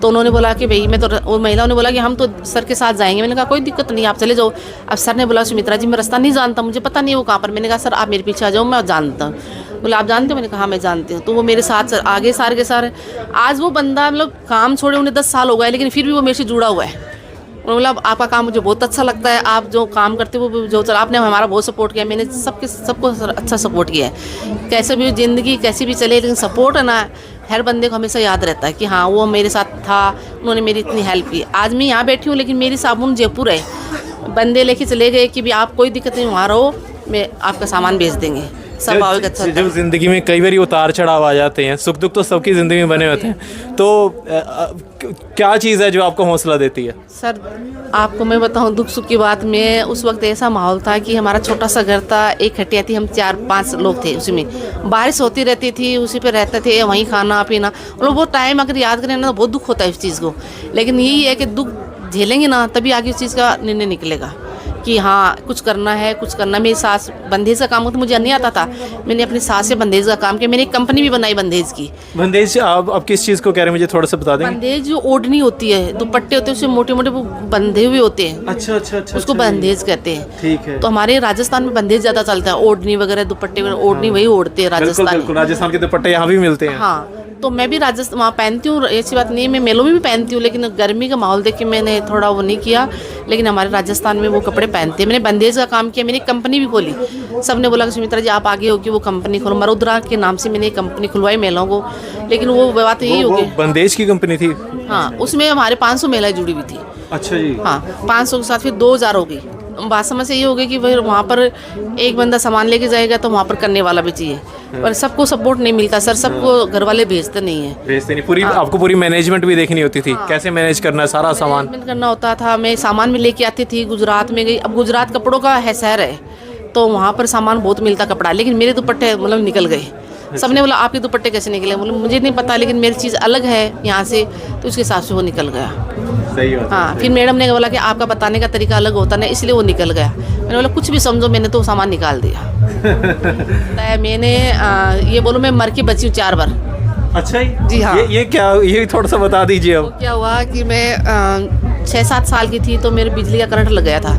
तो उन्होंने बोला कि भाई मैं तो, वो महिलाओं ने बोला कि हम तो सर के साथ जाएंगे। मैंने कहा कोई दिक्कत नहीं, आप चले जाओ। अब सर ने बोला सुमित्रा जी मैं रास्ता नहीं जानता, मुझे पता नहीं वो कहाँ पर। मैंने कहा सर आप मेरे पीछे आ जाओ, मैं जानता हूँ। बोला आप जानते हो? मैंने कहा हाँ मैं जानती हूँ। तो वो मेरे साथ आगे सारे के सारे, आज वो बंदा मतलब काम छोड़े उन्हें 10 साल हो गए, लेकिन फिर भी वो मेरे से जुड़ा हुआ है। उन्होंने बोला आपका काम मुझे बहुत अच्छा लगता है, आप जो काम करते हो वो जो आपने हमारा बहुत सपोर्ट किया। मैंने सबको अच्छा सपोर्ट किया है। कैसे भी ज़िंदगी कैसी भी चले, लेकिन सपोर्ट है ना, हर बंदे को हमेशा याद रहता है कि हाँ वो मेरे साथ था, उन्होंने मेरी इतनी हेल्प की। आज मैं यहाँ बैठी हूँ, लेकिन मेरी साबुन जयपुर है। बंदे लेके चले गए कि भी आप कोई दिक्कत नहीं, वहाँ रहो, मैं आपका सामान भेज देंगे, सब आओगे अच्छा। जब जिंदगी में कई बार उतार चढ़ाव आ जाते हैं, सुख दुख तो सबकी ज़िंदगी में बने होते हैं, तो क्या चीज़ है जो आपको हौसला देती है? सर आपको मैं बताऊं दुख सुख की बात में, उस वक्त ऐसा माहौल था कि हमारा छोटा सा घर था, एक खटिया थी, हम 4-5 लोग थे उसी में, बारिश होती रहती थी, उसी पे रहते थे, वहीं खाना पीना। मतलब वो टाइम अगर याद करें ना तो बहुत दुख होता है इस चीज़ को, लेकिन यही है कि दुख झेलेंगे ना तभी आगे उस चीज़ का निर्णय निकलेगा कि हाँ कुछ करना है, कुछ करना। मेरी सास बंदेज का काम तो मुझे नहीं आता था, मैंने अपनी सास से बंदेज का काम किया। मैंने एक कंपनी भी बनाई बंदेज की। बंदेज आप किस चीज़ को कह रहे हैं, मुझे थोड़ा सा बता देंगे? बंदेज जो ओढ़नी होती है, दुपट्टे होते हैं उसमें मोटे मोटे वो बंधे हुए होते हैं। अच्छा अच्छा अच्छा, उसको बंदेज कहते हैं। ठीक है। तो हमारे राजस्थान में बंदेज ज़्यादा चलता है, ओढ़नी वगैरह दुपट्टे वगैरह, ओढ़नी वही ओढ़ते हैं राजस्थान में। राजस्थान के दुपट्टे यहाँ भी मिलते हैं। हाँ, तो मैं भी राजस्थान वहाँ पहनती हूँ, ऐसी बात नहीं है, मैं मेलों में भी पहनती हूँ, लेकिन गर्मी का माहौल देख के मैंने थोड़ा वो नहीं किया, लेकिन हमारे राजस्थान में वो कपड़े पहनते हैं। मैंने बंदेज का काम किया, मैंने एक कंपनी भी खोली। सबने बोला कि सुमित्रा जी आप आगे हो कि वो कंपनी खोलो, मरुद्रा के नाम से मैंने एक कंपनी खुलवाई महिलाओं को, लेकिन वो बात यही हो गई। बंदेज की कंपनी थी? हाँ, उसमें हमारे 500 महिलाएं जुड़ी हुई थी। अच्छा जी। हाँ, 500 के साथ फिर 2000 हो गई। बात समझ से ये हो गई कि भाई वहाँ पर एक बंदा सामान लेके जाएगा तो वहाँ पर करने वाला भी चाहिए, पर सबको सपोर्ट नहीं मिलता सर, सबको घर वाले भेजते नहीं है। भेजते नहीं, पूरी आपको पूरी मैनेजमेंट भी देखनी होती थी, कैसे मैनेज करना है सारा सामान मैनेजमेंट करना होता था। मैं सामान भी लेके आती थी, गुजरात में गई, अब गुजरात कपड़ों का है शहर है, तो वहाँ पर सामान बहुत मिलता कपड़ा, लेकिन मेरे दुपट्टे मतलब निकल गए। सबने बोला आपके दुपट्टे कैसे निकले? बोले मुझे नहीं पता, लेकिन मेरी चीज़ अलग है यहाँ से, तो उसके हिसाब से वो निकल गया। सही बात। हाँ, फिर मैडम ने बोला कि आपका बताने का तरीका अलग होता ना, इसलिए वो निकल गया। मैंने बोला कुछ भी समझो, मैंने तो सामान निकाल दिया। तो मैंने ये बोलो मैं मर के बची हूँ 4 बार। अच्छा जी हाँ। ये क्या, ये थोड़ा सा बता दीजिए अब। तो क्या हुआ कि मैं 6-7 साल की थी, तो मेरे बिजली का करंट लग गया था।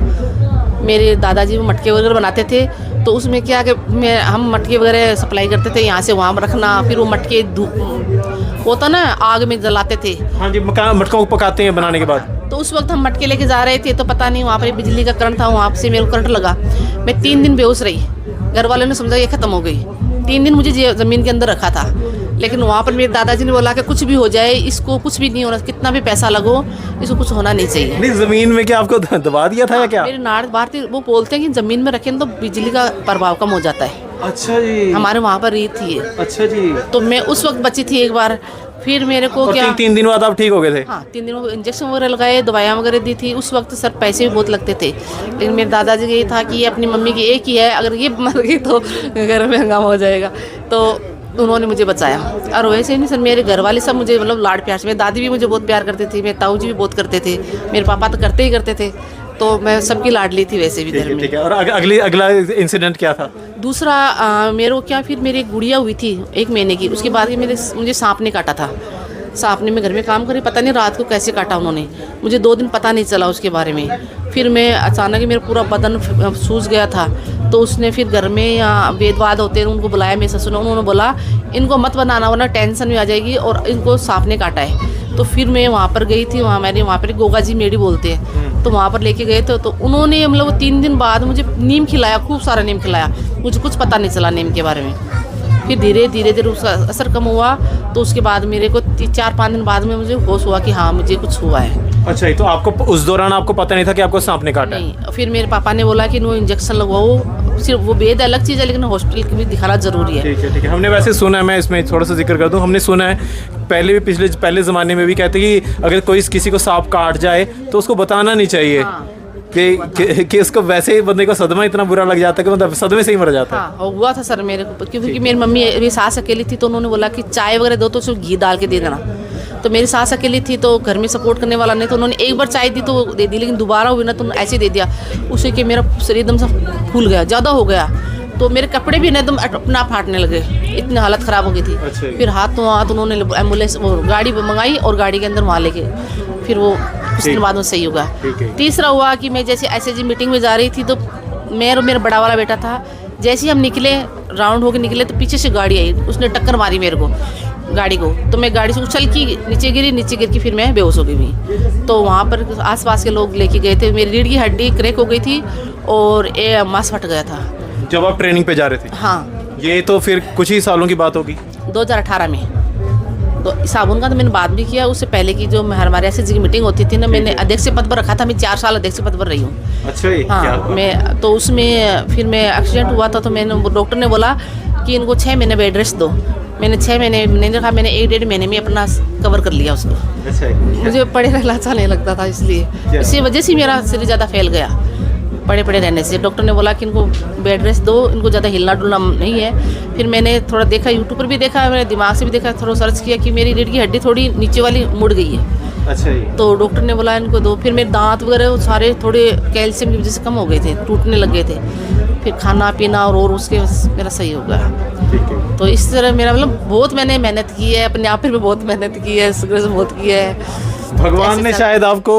मेरे दादाजी वो मटके वगैरह बनाते थे, तो उसमें क्या कि हम मटके वगैरह सप्लाई करते थे, यहाँ से वहाँ रखना, फिर वो मटके होता ना आग में जलाते थे। हाँ जी, मटकों को पकाते हैं बनाने के बाद। तो उस वक्त हम मटके लेके जा रहे थे, तो पता नहीं वहाँ पर बिजली का करंट था, वहाँ से मेरे को करंट लगा। मैं 3 दिन बेहोश रही, घर वालों ने समझा ये ख़त्म हो गई। 3 दिन मुझे ज़मीन के अंदर रखा था, लेकिन वहाँ पर मेरे दादाजी ने बोला कि कुछ भी हो जाए इसको कुछ भी नहीं होना, कितना भी पैसा लगो इसको कुछ होना नहीं चाहिए। नहीं, ज़मीन में क्या आपको दबा दिया था या क्या? मेरे नाड़ बाहर थी, वो बोलते हैं कि ज़मीन में रखें तो बिजली का प्रभाव कम हो जाता है। अच्छा जी। हमारे वहाँ पर रीत थी। अच्छा जी। तो मैं उस वक्त बची थी एक बार, फिर मेरे को और क्या 3 दिन बाद आप ठीक हो गए थे? हाँ, 3 दिन में इंजेक्शन वगैरह लगाए, दवाइयाँ वगैरह दी थी। उस वक्त सर पैसे भी बहुत लगते थे, लेकिन मेरे दादाजी का ये था कि ये अपनी मम्मी की एक ही है, अगर ये मर गई तो घर में हंगामा हो जाएगा, तो उन्होंने मुझे बचाया। और वैसे ही नहीं सर, मेरे घर वाले सब मुझे मतलब लाड प्यार से, मेरी दादी भी मुझे बहुत प्यार करती थी, मेरे ताऊ जी भी बहुत करते थे, मेरे पापा तो करते ही करते थे, तो मैं सबकी लाडली थी वैसे भी घर में। ठीक है। और अगला इंसिडेंट क्या था? दूसरा मेरे को क्या, फिर मेरी एक गुड़िया हुई थी 1 महीने की, उसके बाद मुझे सांप ने काटा था। सांप ने, मैं घर में काम करी, पता नहीं रात को कैसे काटा उन्होंने, मुझे 2 दिन पता नहीं चला उसके बारे में। फिर मैं अचानक ही मेरा पूरा बदन सूज गया था, तो उसने फिर घर में या वेदवाद होते हैं उनको बुलाया, मेरे ससुर ने, उन्होंने बोला इनको मत बनाना वरना टेंशन भी आ जाएगी और इनको सांप ने काटा है। तो फिर मैं वहाँ पर गई थी, वहाँ पर गोगा जी मेरी बोलते हैं, तो वहाँ पर लेके गए थे, तो उन्होंने मतलब 3 दिन बाद मुझे नीम खिलाया, खूब सारा नीम खिलाया, मुझे कुछ पता नहीं चला नीम के बारे में। फिर धीरे धीरे उसका असर कम हुआ, तो उसके बाद मेरे को 4-5 दिन बाद में मुझे होश हुआ कि हाँ मुझे कुछ हुआ है। अच्छा, तो आपको उस दौरान आपको पता नहीं था कि आपको सांप ने काटा है? नहीं, फिर मेरे पापा ने बोला कि वो इंजेक्शन लगवाओ, सिर्फ वो बेद अलग चीज़ है, लेकिन हॉस्पिटल की भी दिखाना ज़रूरी है। ठीक है। हमने वैसे सुना है, मैं इसमें थोड़ा सा जिक्र कर दूं, हमने सुना है पहले भी पहले ज़माने में भी कहते कि अगर कोई किसी को सांप काट जाए तो उसको बताना नहीं चाहिए। हाँ, कि उसको वैसे ही बंदे को सदमा इतना बुरा लग जाता है कि मतलब सदमे से ही मर जाता है। हाँ हुआ था सर मेरे को, क्योंकि मेरी मम्मी मेरी सास अकेली थी तो उन्होंने बोला कि चाय वगैरह दो तो उसमें घी डाल के दे देना। तो मेरी सास अकेली थी तो घर में सपोर्ट करने वाला नहीं, तो उन्होंने एक बार चाय दी तो वो दे दी, लेकिन दोबारा हुई ना तो ऐसे दे दिया। उससे कि मेरा शरीर एकदम से फूल गया, ज़्यादा हो गया, तो मेरे कपड़े भी ना एकदम अपना फाटने लगे, इतनी हालत ख़राब हो गई थी। फिर हाथ उन्होंने एम्बुलेंस वो गाड़ी मंगाई और गाड़ी के अंदर वहाँ लेके फिर वो कुछ दिन बाद में सही होगा। तीसरा हुआ कि मैं जैसे SHG मीटिंग में जा रही थी तो मैं और मेरा बड़ा वाला बेटा था, जैसे ही हम निकले राउंड होके निकले तो पीछे से गाड़ी आई, उसने टक्कर मारी मेरे को गाड़ी को, तो मैं गाड़ी से उछल की नीचे गिर के फिर मैं बेहोश हो गई हुई। तो वहाँ पर आसपास के लोग लेके गए थे, मेरी रीढ़ की हड्डी क्रैक हो गई थी और मांस फट गया था। जब आप ट्रेनिंग पे जा रहे थे? हाँ। ये तो फिर कुछ ही सालों की बात होगी। 2018 में। तो साबुन का तो मैंने बात भी किया, उससे पहले की जो हमारे SHG की मीटिंग होती थी ना, मैंने अध्यक्ष पद पर रखा था, मैं 4 साल अध्यक्ष पद पर रही हूँ। अच्छा ही? हाँ क्या? मैं तो उसमें फिर मैं एक्सीडेंट हुआ था तो मैंने डॉक्टर ने बोला कि इनको 6 महीने बेड रेस्ट दो। मैंने 6 महीने नहीं रखा, मैंने 1-1.5 महीने में अपना कवर कर लिया उसको। अच्छा ही? मुझे पड़े रहना अच्छा नहीं लगता था, इसलिए इसी वजह से मेरा शरीर ज़्यादा फैल गया पड़े रहने से। डॉक्टर ने बोला कि इनको बेड रेस्ट दो, इनको ज़्यादा हिलना डुलना नहीं है। फिर मैंने थोड़ा देखा, यूट्यूब पर भी देखा, मैंने दिमाग से भी देखा, थोड़ा सर्च किया कि मेरी रीढ़ की हड्डी थोड़ी नीचे वाली मुड़ गई है। अच्छा ही? तो डॉक्टर ने बोला इनको दो। फिर मेरे दांत वगैरह सारे थोड़े कैल्शियम की वजह से कम हो गए थे, टूटने लग गए थे। फिर खाना पीना और उसके मेरा सही हो गया। ठीक है। तो इस तरह मेरा मतलब बहुत मैंने मेहनत की है, अपने आप पर भी बहुत मेहनत की है, संघर्ष बहुत किया है। भगवान ने शायद आपको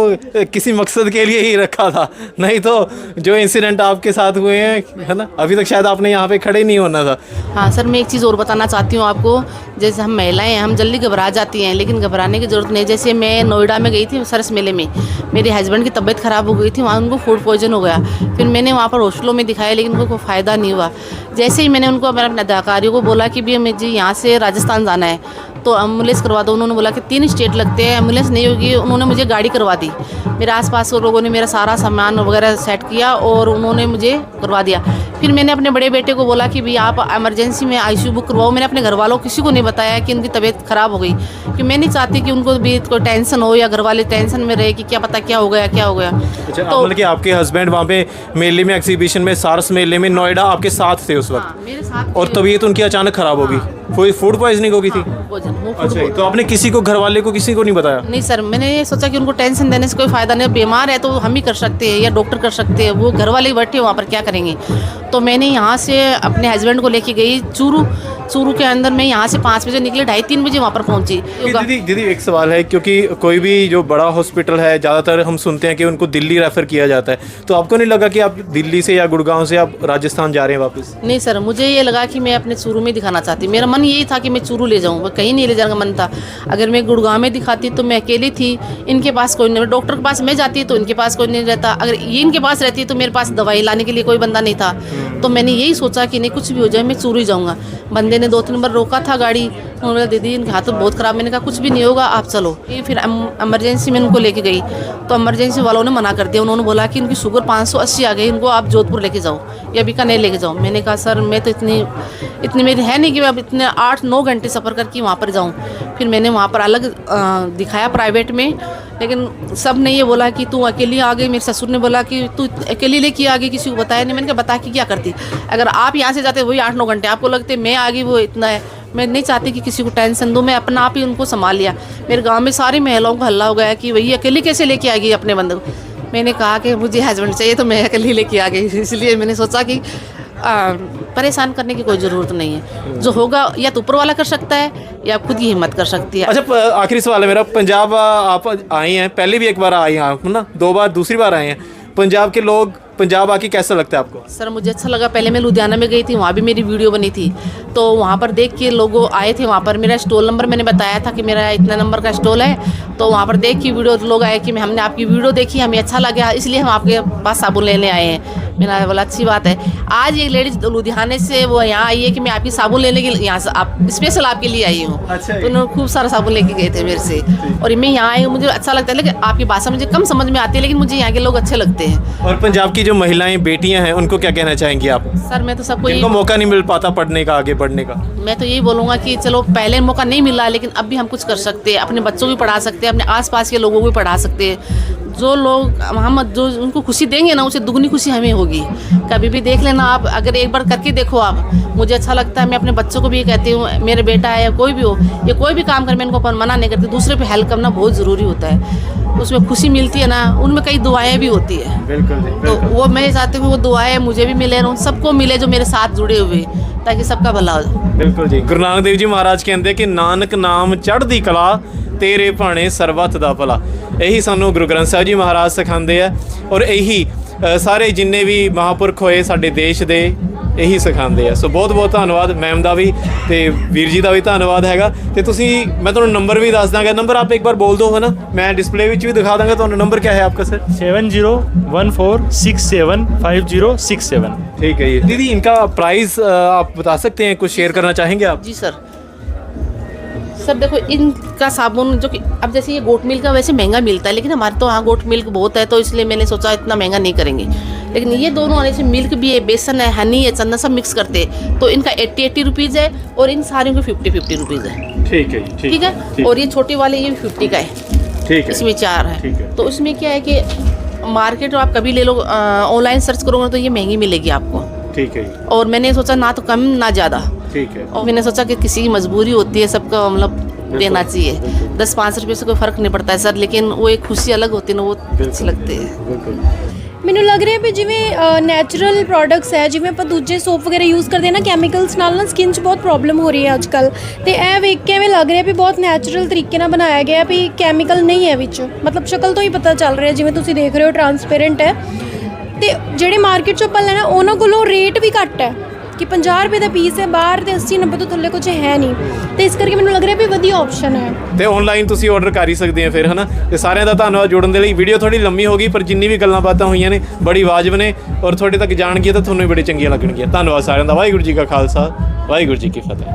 किसी मकसद के लिए ही रखा था, नहीं तो जो इंसिडेंट आपके साथ हुए हैं है ना, अभी तक शायद आपने यहाँ पे खड़े नहीं होना था। हाँ सर, मैं एक चीज़ और बताना चाहती हूँ आपको। जैसे हम महिलाएं हैं, हम जल्दी घबरा जाती हैं, लेकिन घबराने की ज़रूरत नहीं। जैसे मैं नोएडा में गई थी सरस मेले में, मेरे हस्बैंड की तबीयत ख़राब हो गई थी, वहाँ उनको फूड पॉइजन हो गया। फिर मैंने वहाँ पर हॉस्पिटलों में दिखाया, लेकिन उनको कोई फ़ायदा नहीं हुआ। जैसे ही मैंने उनको अपने अधिकारियों को बोला कि भैया मुझे यहाँ से राजस्थान जाना है तो एम्बुलेंस करवा दो, उन्होंने बोला कि 3 स्टेट लगते हैं, एम्बुलेंस नहीं होगी। उन्होंने मुझे गाड़ी करवा दी, मेरे आसपास के लोगों ने मेरा सारा सामान वगैरह सेट किया और उन्होंने मुझे करवा दिया। फिर मैंने अपने बड़े बेटे को बोला कि भाई आप इमरजेंसी में ICU बुक करवाओ। मैंने अपने घर वालों को किसी को नहीं बताया कि उनकी तबीयत ख़राब हो गई, कि मैं नहीं चाहती कि उनको भी कोई टेंशन हो या घर वाले टेंशन में रहे कि क्या पता क्या हो गया। अच्छा, तो मतलब कि आपके हस्बैंड वहाँ पे मेले में, एग्जीबिशन में, सारस मेले में नोएडा आपके साथ थे उस वक्त? हाँ, मेरे साथ। और तबीयत उनकी अचानक खराब होगी, कोई फूड पॉइजनिंग हो गई थी? अच्छा, तो आपने किसी को, घर वाले को किसी को नहीं बताया? नहीं सर, मैंने ये सोचा कि उनको टेंशन देने से कोई फ़ायदा नहीं, बीमार है तो हम ही कर सकते हैं या डॉक्टर कर सकते हैं, वो घर वाले बैठे वहाँ पर क्या करेंगे। तो मैंने यहाँ से अपने हस्बैंड को लेके गई चूरू के अंदर। मैं यहाँ से 5 बजे निकले, 2:30-3 बजे वहाँ पर पहुँची। दीदी एक सवाल है, क्योंकि कोई भी जो बड़ा हॉस्पिटल है ज़्यादातर हम सुनते हैं कि उनको दिल्ली रेफ़र किया जाता है, तो आपको नहीं लगा कि आप दिल्ली से या गुड़गांव से आप राजस्थान जा रहे हैं वापस? नहीं सर, मुझे ये लगा कि मैं अपने चूरू में दिखाना चाहती। मेरा मन यही था कि मैं चूरू ले जाऊँ, कहीं नहीं ले जाने का मन था। अगर मैं गुड़गांव में दिखाती तो मैं अकेली थी, इनके पास कोई नहीं, डॉक्टर के पास मैं जाती तो इनके पास कोई नहीं रहता। अगर ये इनके पास रहती तो मेरे पास दवाई लाने के लिए कोई बंदा नहीं था। तो मैंने यही सोचा कि नहीं, कुछ भी हो जाए मैं चूरू ही जाऊँगा। बंदे ने 2-3 बार रोका था गाड़ी, उन्होंने बोला दीदी इनके हाथ तो बहुत ख़राब। मैंने कहा कुछ भी नहीं होगा, आप चलो। ये फिर एमरजेंसी में उनको लेके गई तो एमरजेंसी वालों ने मना कर दिया। उन्होंने बोला कि इनकी शुगर 580 आ गई, इनको आप जोधपुर लेके जाओ या बीकानेर लेके जाओ। मैंने कहा सर मैं तो इतनी मेरी है नहीं कि मैं अब इतने 8-9 घंटे सफ़र करके वहाँ पर जाऊँ। फिर मैंने वहाँ पर अलग दिखाया प्राइवेट में, लेकिन सब ने ये बोला कि तू अकेली आ गई। मेरे ससुर ने बोला कि तू अकेली लेके आ गई, किसी को बताया नहीं। मैंने कहा बता के क्या करती, अगर आप यहाँ से जाते वही 8-9 घंटे आपको लगते, मैं आ गई वो इतना है। मैं नहीं चाहती कि किसी को टेंशन दूँ, मैं अपना आप ही उनको संभाल लिया। मेरे गांव में सारी महिलाओं को हल्ला हो गया कि वही अकेली कैसे लेके आ गई अपने बंदे को। मैंने कहा कि मुझे हस्बैंड चाहिए तो मैं अकेली लेके आ गई। इसलिए मैंने सोचा कि परेशान करने की कोई ज़रूरत नहीं है, जो होगा या तो ऊपर वाला कर सकता है या खुद की हिम्मत कर सकती है। अच्छा, आखिरी सवाल है मेरा, पंजाब आप आई हैं, पहले भी एक बार आई हैं आप ना, 2 बार, दूसरी बार आए हैं। पंजाब के लोग, पंजाब आके कैसा लगता है आपको? सर मुझे अच्छा लगा। पहले मैं लुधियाना में गई थी, वहाँ भी मेरी वीडियो बनी थी, तो वहाँ पर देख के लोग आए थे। वहाँ पर मेरा स्टॉल नंबर मैंने बताया था कि मेरा इतना नंबर का स्टॉल है, तो वहाँ पर देख के वीडियो लोग आए कि हमने आपकी वीडियो देखी, हमें अच्छा लगा, इसलिए हम आपके पास साबुन लेने आए हैं। मैंने बोला अच्छी बात है। आज एक लेडीज लुधियाने से वो यहाँ आई है कि मैं आपकी साबुन लेने के लिए यहाँ से आप स्पेशल आपके लिए आई हूँ। अच्छा, तो उन्होंने खूब सारा साबुन लेके गए थे मेरे से, और मैं यहाँ आई हूँ, मुझे अच्छा लगता है। लेकिन आपकी भाषा मुझे कम समझ में आती है, लेकिन मुझे यहाँ के लोग अच्छे लगते हैं। और पंजाब की जो महिलाएं बेटियां हैं उनको क्या कहना चाहेंगी आप, सर मैं तो सबको जिनको यही मौका नहीं मिल पाता पढ़ने का, आगे बढ़ने का? मैं तो यही बोलूँगा कि चलो पहले मौका नहीं मिला, लेकिन अब भी हम कुछ कर सकते हैं। अपने बच्चों को भी पढ़ा सकते हैं, अपने आसपास के लोगों को भी पढ़ा सकते हैं। जो लोग हम जो उनको खुशी देंगे ना, उससे दुगनी खुशी हमें होगी। कभी भी देख लेना आप, अगर एक बार करके देखो आप, मुझे अच्छा लगता है। मैं अपने बच्चों को भी ये कहती हूँ, मेरे बेटा है या कोई भी हो, ये कोई भी काम कर, मैं इनको मना नहीं करती। दूसरे पे हेल्प करना बहुत ज़रूरी होता है, उसमें खुशी मिलती है ना, उनमें कई दुआएं भी होती है। बिल्कुल तो वो मैं चाहती हूँ वो दुआएं मुझे भी मिले और उन सबको मिले जो मेरे साथ जुड़े हुए, ताकि सबका भला हो जाए। बिल्कुल जी। गुरु नानक देव जी महाराज कहते कि नानक नाम चढ़दी कला तेरे भाणे ਸਰਬੱਤ ਦਾ ਭਲਾ। ਇਹੀ ਸਾਨੂੰ ਗੁਰੂ ਗ੍ਰੰਥ ਸਾਹਿਬ ਜੀ ਮਹਾਰਾਜ ਸਿਖਾਉਂਦੇ ਆ, ਔਰ ਇਹੀ ਸਾਰੇ ਜਿੰਨੇ ਵੀ ਮਹਾਂਪੁਰਖ ਹੋਏ ਸਾਡੇ ਦੇਸ਼ ਦੇ ਇਹੀ ਸਿਖਾਉਂਦੇ ਆ। ਸੋ ਬਹੁਤ ਬਹੁਤ ਧੰਨਵਾਦ ਮੈਮ ਦਾ ਵੀ ਤੇ ਵੀਰ ਜੀ ਦਾ ਵੀ ਧੰਨਵਾਦ ਹੈਗਾ। ਤੇ ਤੁਸੀਂ ਮੈਂ ਤੁਹਾਨੂੰ ਨੰਬਰ ਵੀ ਦੱਸ ਦਾਂਗਾ, ਨੰਬਰ ਆਪ ਇੱਕ ਬਾਰ ਬੋਲ ਦਿਓ, ਹੈ ਨਾ, ਮੈਂ ਡਿਸਪਲੇ ਵਿੱਚ ਵੀ ਦਿਖਾ ਦਾਂਗਾ ਤੁਹਾਨੂੰ। ਨੰबर क्या है आपका सर? 7014675067। ठीक है। ये दीदी इनका प्राइस आप बता सकते हैं, कुछ शेयर करना चाहेंगे आप? जी सर। सर देखो, इनका साबुन जो कि अब जैसे ये गोट मिल्क का वैसे महंगा मिलता है, लेकिन हमारे तो यहाँ गोट मिल्क बहुत है, तो इसलिए मैंने सोचा इतना महंगा नहीं करेंगे। लेकिन ये दोनों आने से मिल्क भी है, बेसन है, हनी है, चंदन सब मिक्स करते हैं, तो इनका 80 रुपीज़ है, और इन सारे को 50 रुपीज़ है। ठीक है जी, ठीक है। और ये छोटी वाले ये 50 का है। ठीक है। इसमें 4 है। ठीक है। तो इसमें क्या है कि मार्केट आप कभी ले लो, ऑनलाइन सर्च करोगे तो ये महंगी मिलेगी आपको। ठीक है। और मैंने सोचा ना तो कम ना ज़्यादा, ठीक है। और मैंने सोचा कि किसी की मजबूरी होती है, सबका मतलब देना चाहिए। 10-5 रुपये से कोई फ़र्क नहीं पड़ता है सर, लेकिन वो एक खुशी अलग होती है ना, वो अच्छी लगती है। बिल्कुल। ਮੈਨੂੰ ਲੱਗ ਰਿਹਾ ਵੀ ਜਿਵੇਂ ਨੈਚੁਰਲ ਪ੍ਰੋਡਕਟਸ ਹੈ, ਜਿਵੇਂ ਆਪਾਂ ਦੂਜੇ ਸੋਪ ਵਗੈਰਾ ਯੂਜ਼ ਕਰਦੇ ਹਾਂ ਨਾ, ਕੈਮੀਕਲਸ ਨਾਲ ਨਾ ਸਕਿਨ 'ਚ ਬਹੁਤ ਪ੍ਰੋਬਲਮ ਹੋ ਰਹੀ ਹੈ ਅੱਜ ਕੱਲ੍ਹ। ਤੇ ਇਹ ਵੇਖ ਕੇ ਐਵੇਂ ਲੱਗ ਰਿਹਾ ਵੀ ਬਹੁਤ ਨੈਚੁਰਲ ਤਰੀਕੇ ਨਾਲ ਬਣਾਇਆ ਗਿਆ, ਵੀ ਕੈਮੀਕਲ ਨਹੀਂ ਹੈ ਵਿੱਚ, ਮਤਲਬ ਸ਼ਕਲ ਤੋਂ ਹੀ ਪਤਾ ਚੱਲ ਰਿਹਾ, ਜਿਵੇਂ ਤੁਸੀਂ ਦੇਖ ਰਹੇ ਹੋ ਟਰਾਂਸਪੇਰੈਂਟ ਹੈ। ਤੇ ਜਿਹੜੇ ਮਾਰਕੀਟ 'ਚੋਂ ਆਪਾਂ ਲੈਣਾ ਉਹਨਾਂ ਕੋਲੋਂ ਰੇਟ ਵੀ ਘੱਟ ਹੈ, ਕਿ 50 ਰੁਪਏ ਦਾ ਪੀਸ ਹੈ, ਬਾਹਰ ਤੇ 80-90 ਤੋਂ ਥੱਲੇ ਕੁਝ ਹੈ ਨਹੀਂ। ਤੇ ਇਸ ਕਰਕੇ ਮੈਨੂੰ ਲੱਗ ਰਿਹਾ ਵੀ ਵਧੀਆ ਆਪਸ਼ਨ ਹੈ। ਤੇ ਆਨਲਾਈਨ ਤੁਸੀਂ ਆਰਡਰ ਕਰ ਹੀ ਸਕਦੇ ਆ ਫਿਰ, ਹੈ ਨਾ। ਤੇ ਸਾਰਿਆਂ ਦਾ ਧੰਨਵਾਦ ਜੁੜਨ ਦੇ ਲਈ। ਵੀਡੀਓ ਥੋੜੀ ਲੰਮੀ ਹੋ ਗਈ, ਪਰ ਜਿੰਨੀ ਵੀ ਗੱਲਾਂ ਬਾਤਾਂ ਹੋਈਆਂ ਨੇ ਬੜੀ ਵਾਜਬ ਨੇ, ਔਰ ਤੁਹਾਡੇ ਤੱਕ ਜਾਣਗੀਆਂ ਤਾਂ ਤੁਹਾਨੂੰ ਵੀ ਬੜੀ ਚੰਗੀਆਂ ਲੱਗਣਗੀਆਂ। ਧੰਨਵਾਦ ਸਾਰਿਆਂ ਦਾ। ਵਾਹਿਗੁਰੂ ਜੀ ਕਾ ਖਾਲਸਾ, ਵਾਹਿਗੁਰੂ ਜੀ ਕੀ ਫਤਿਹ।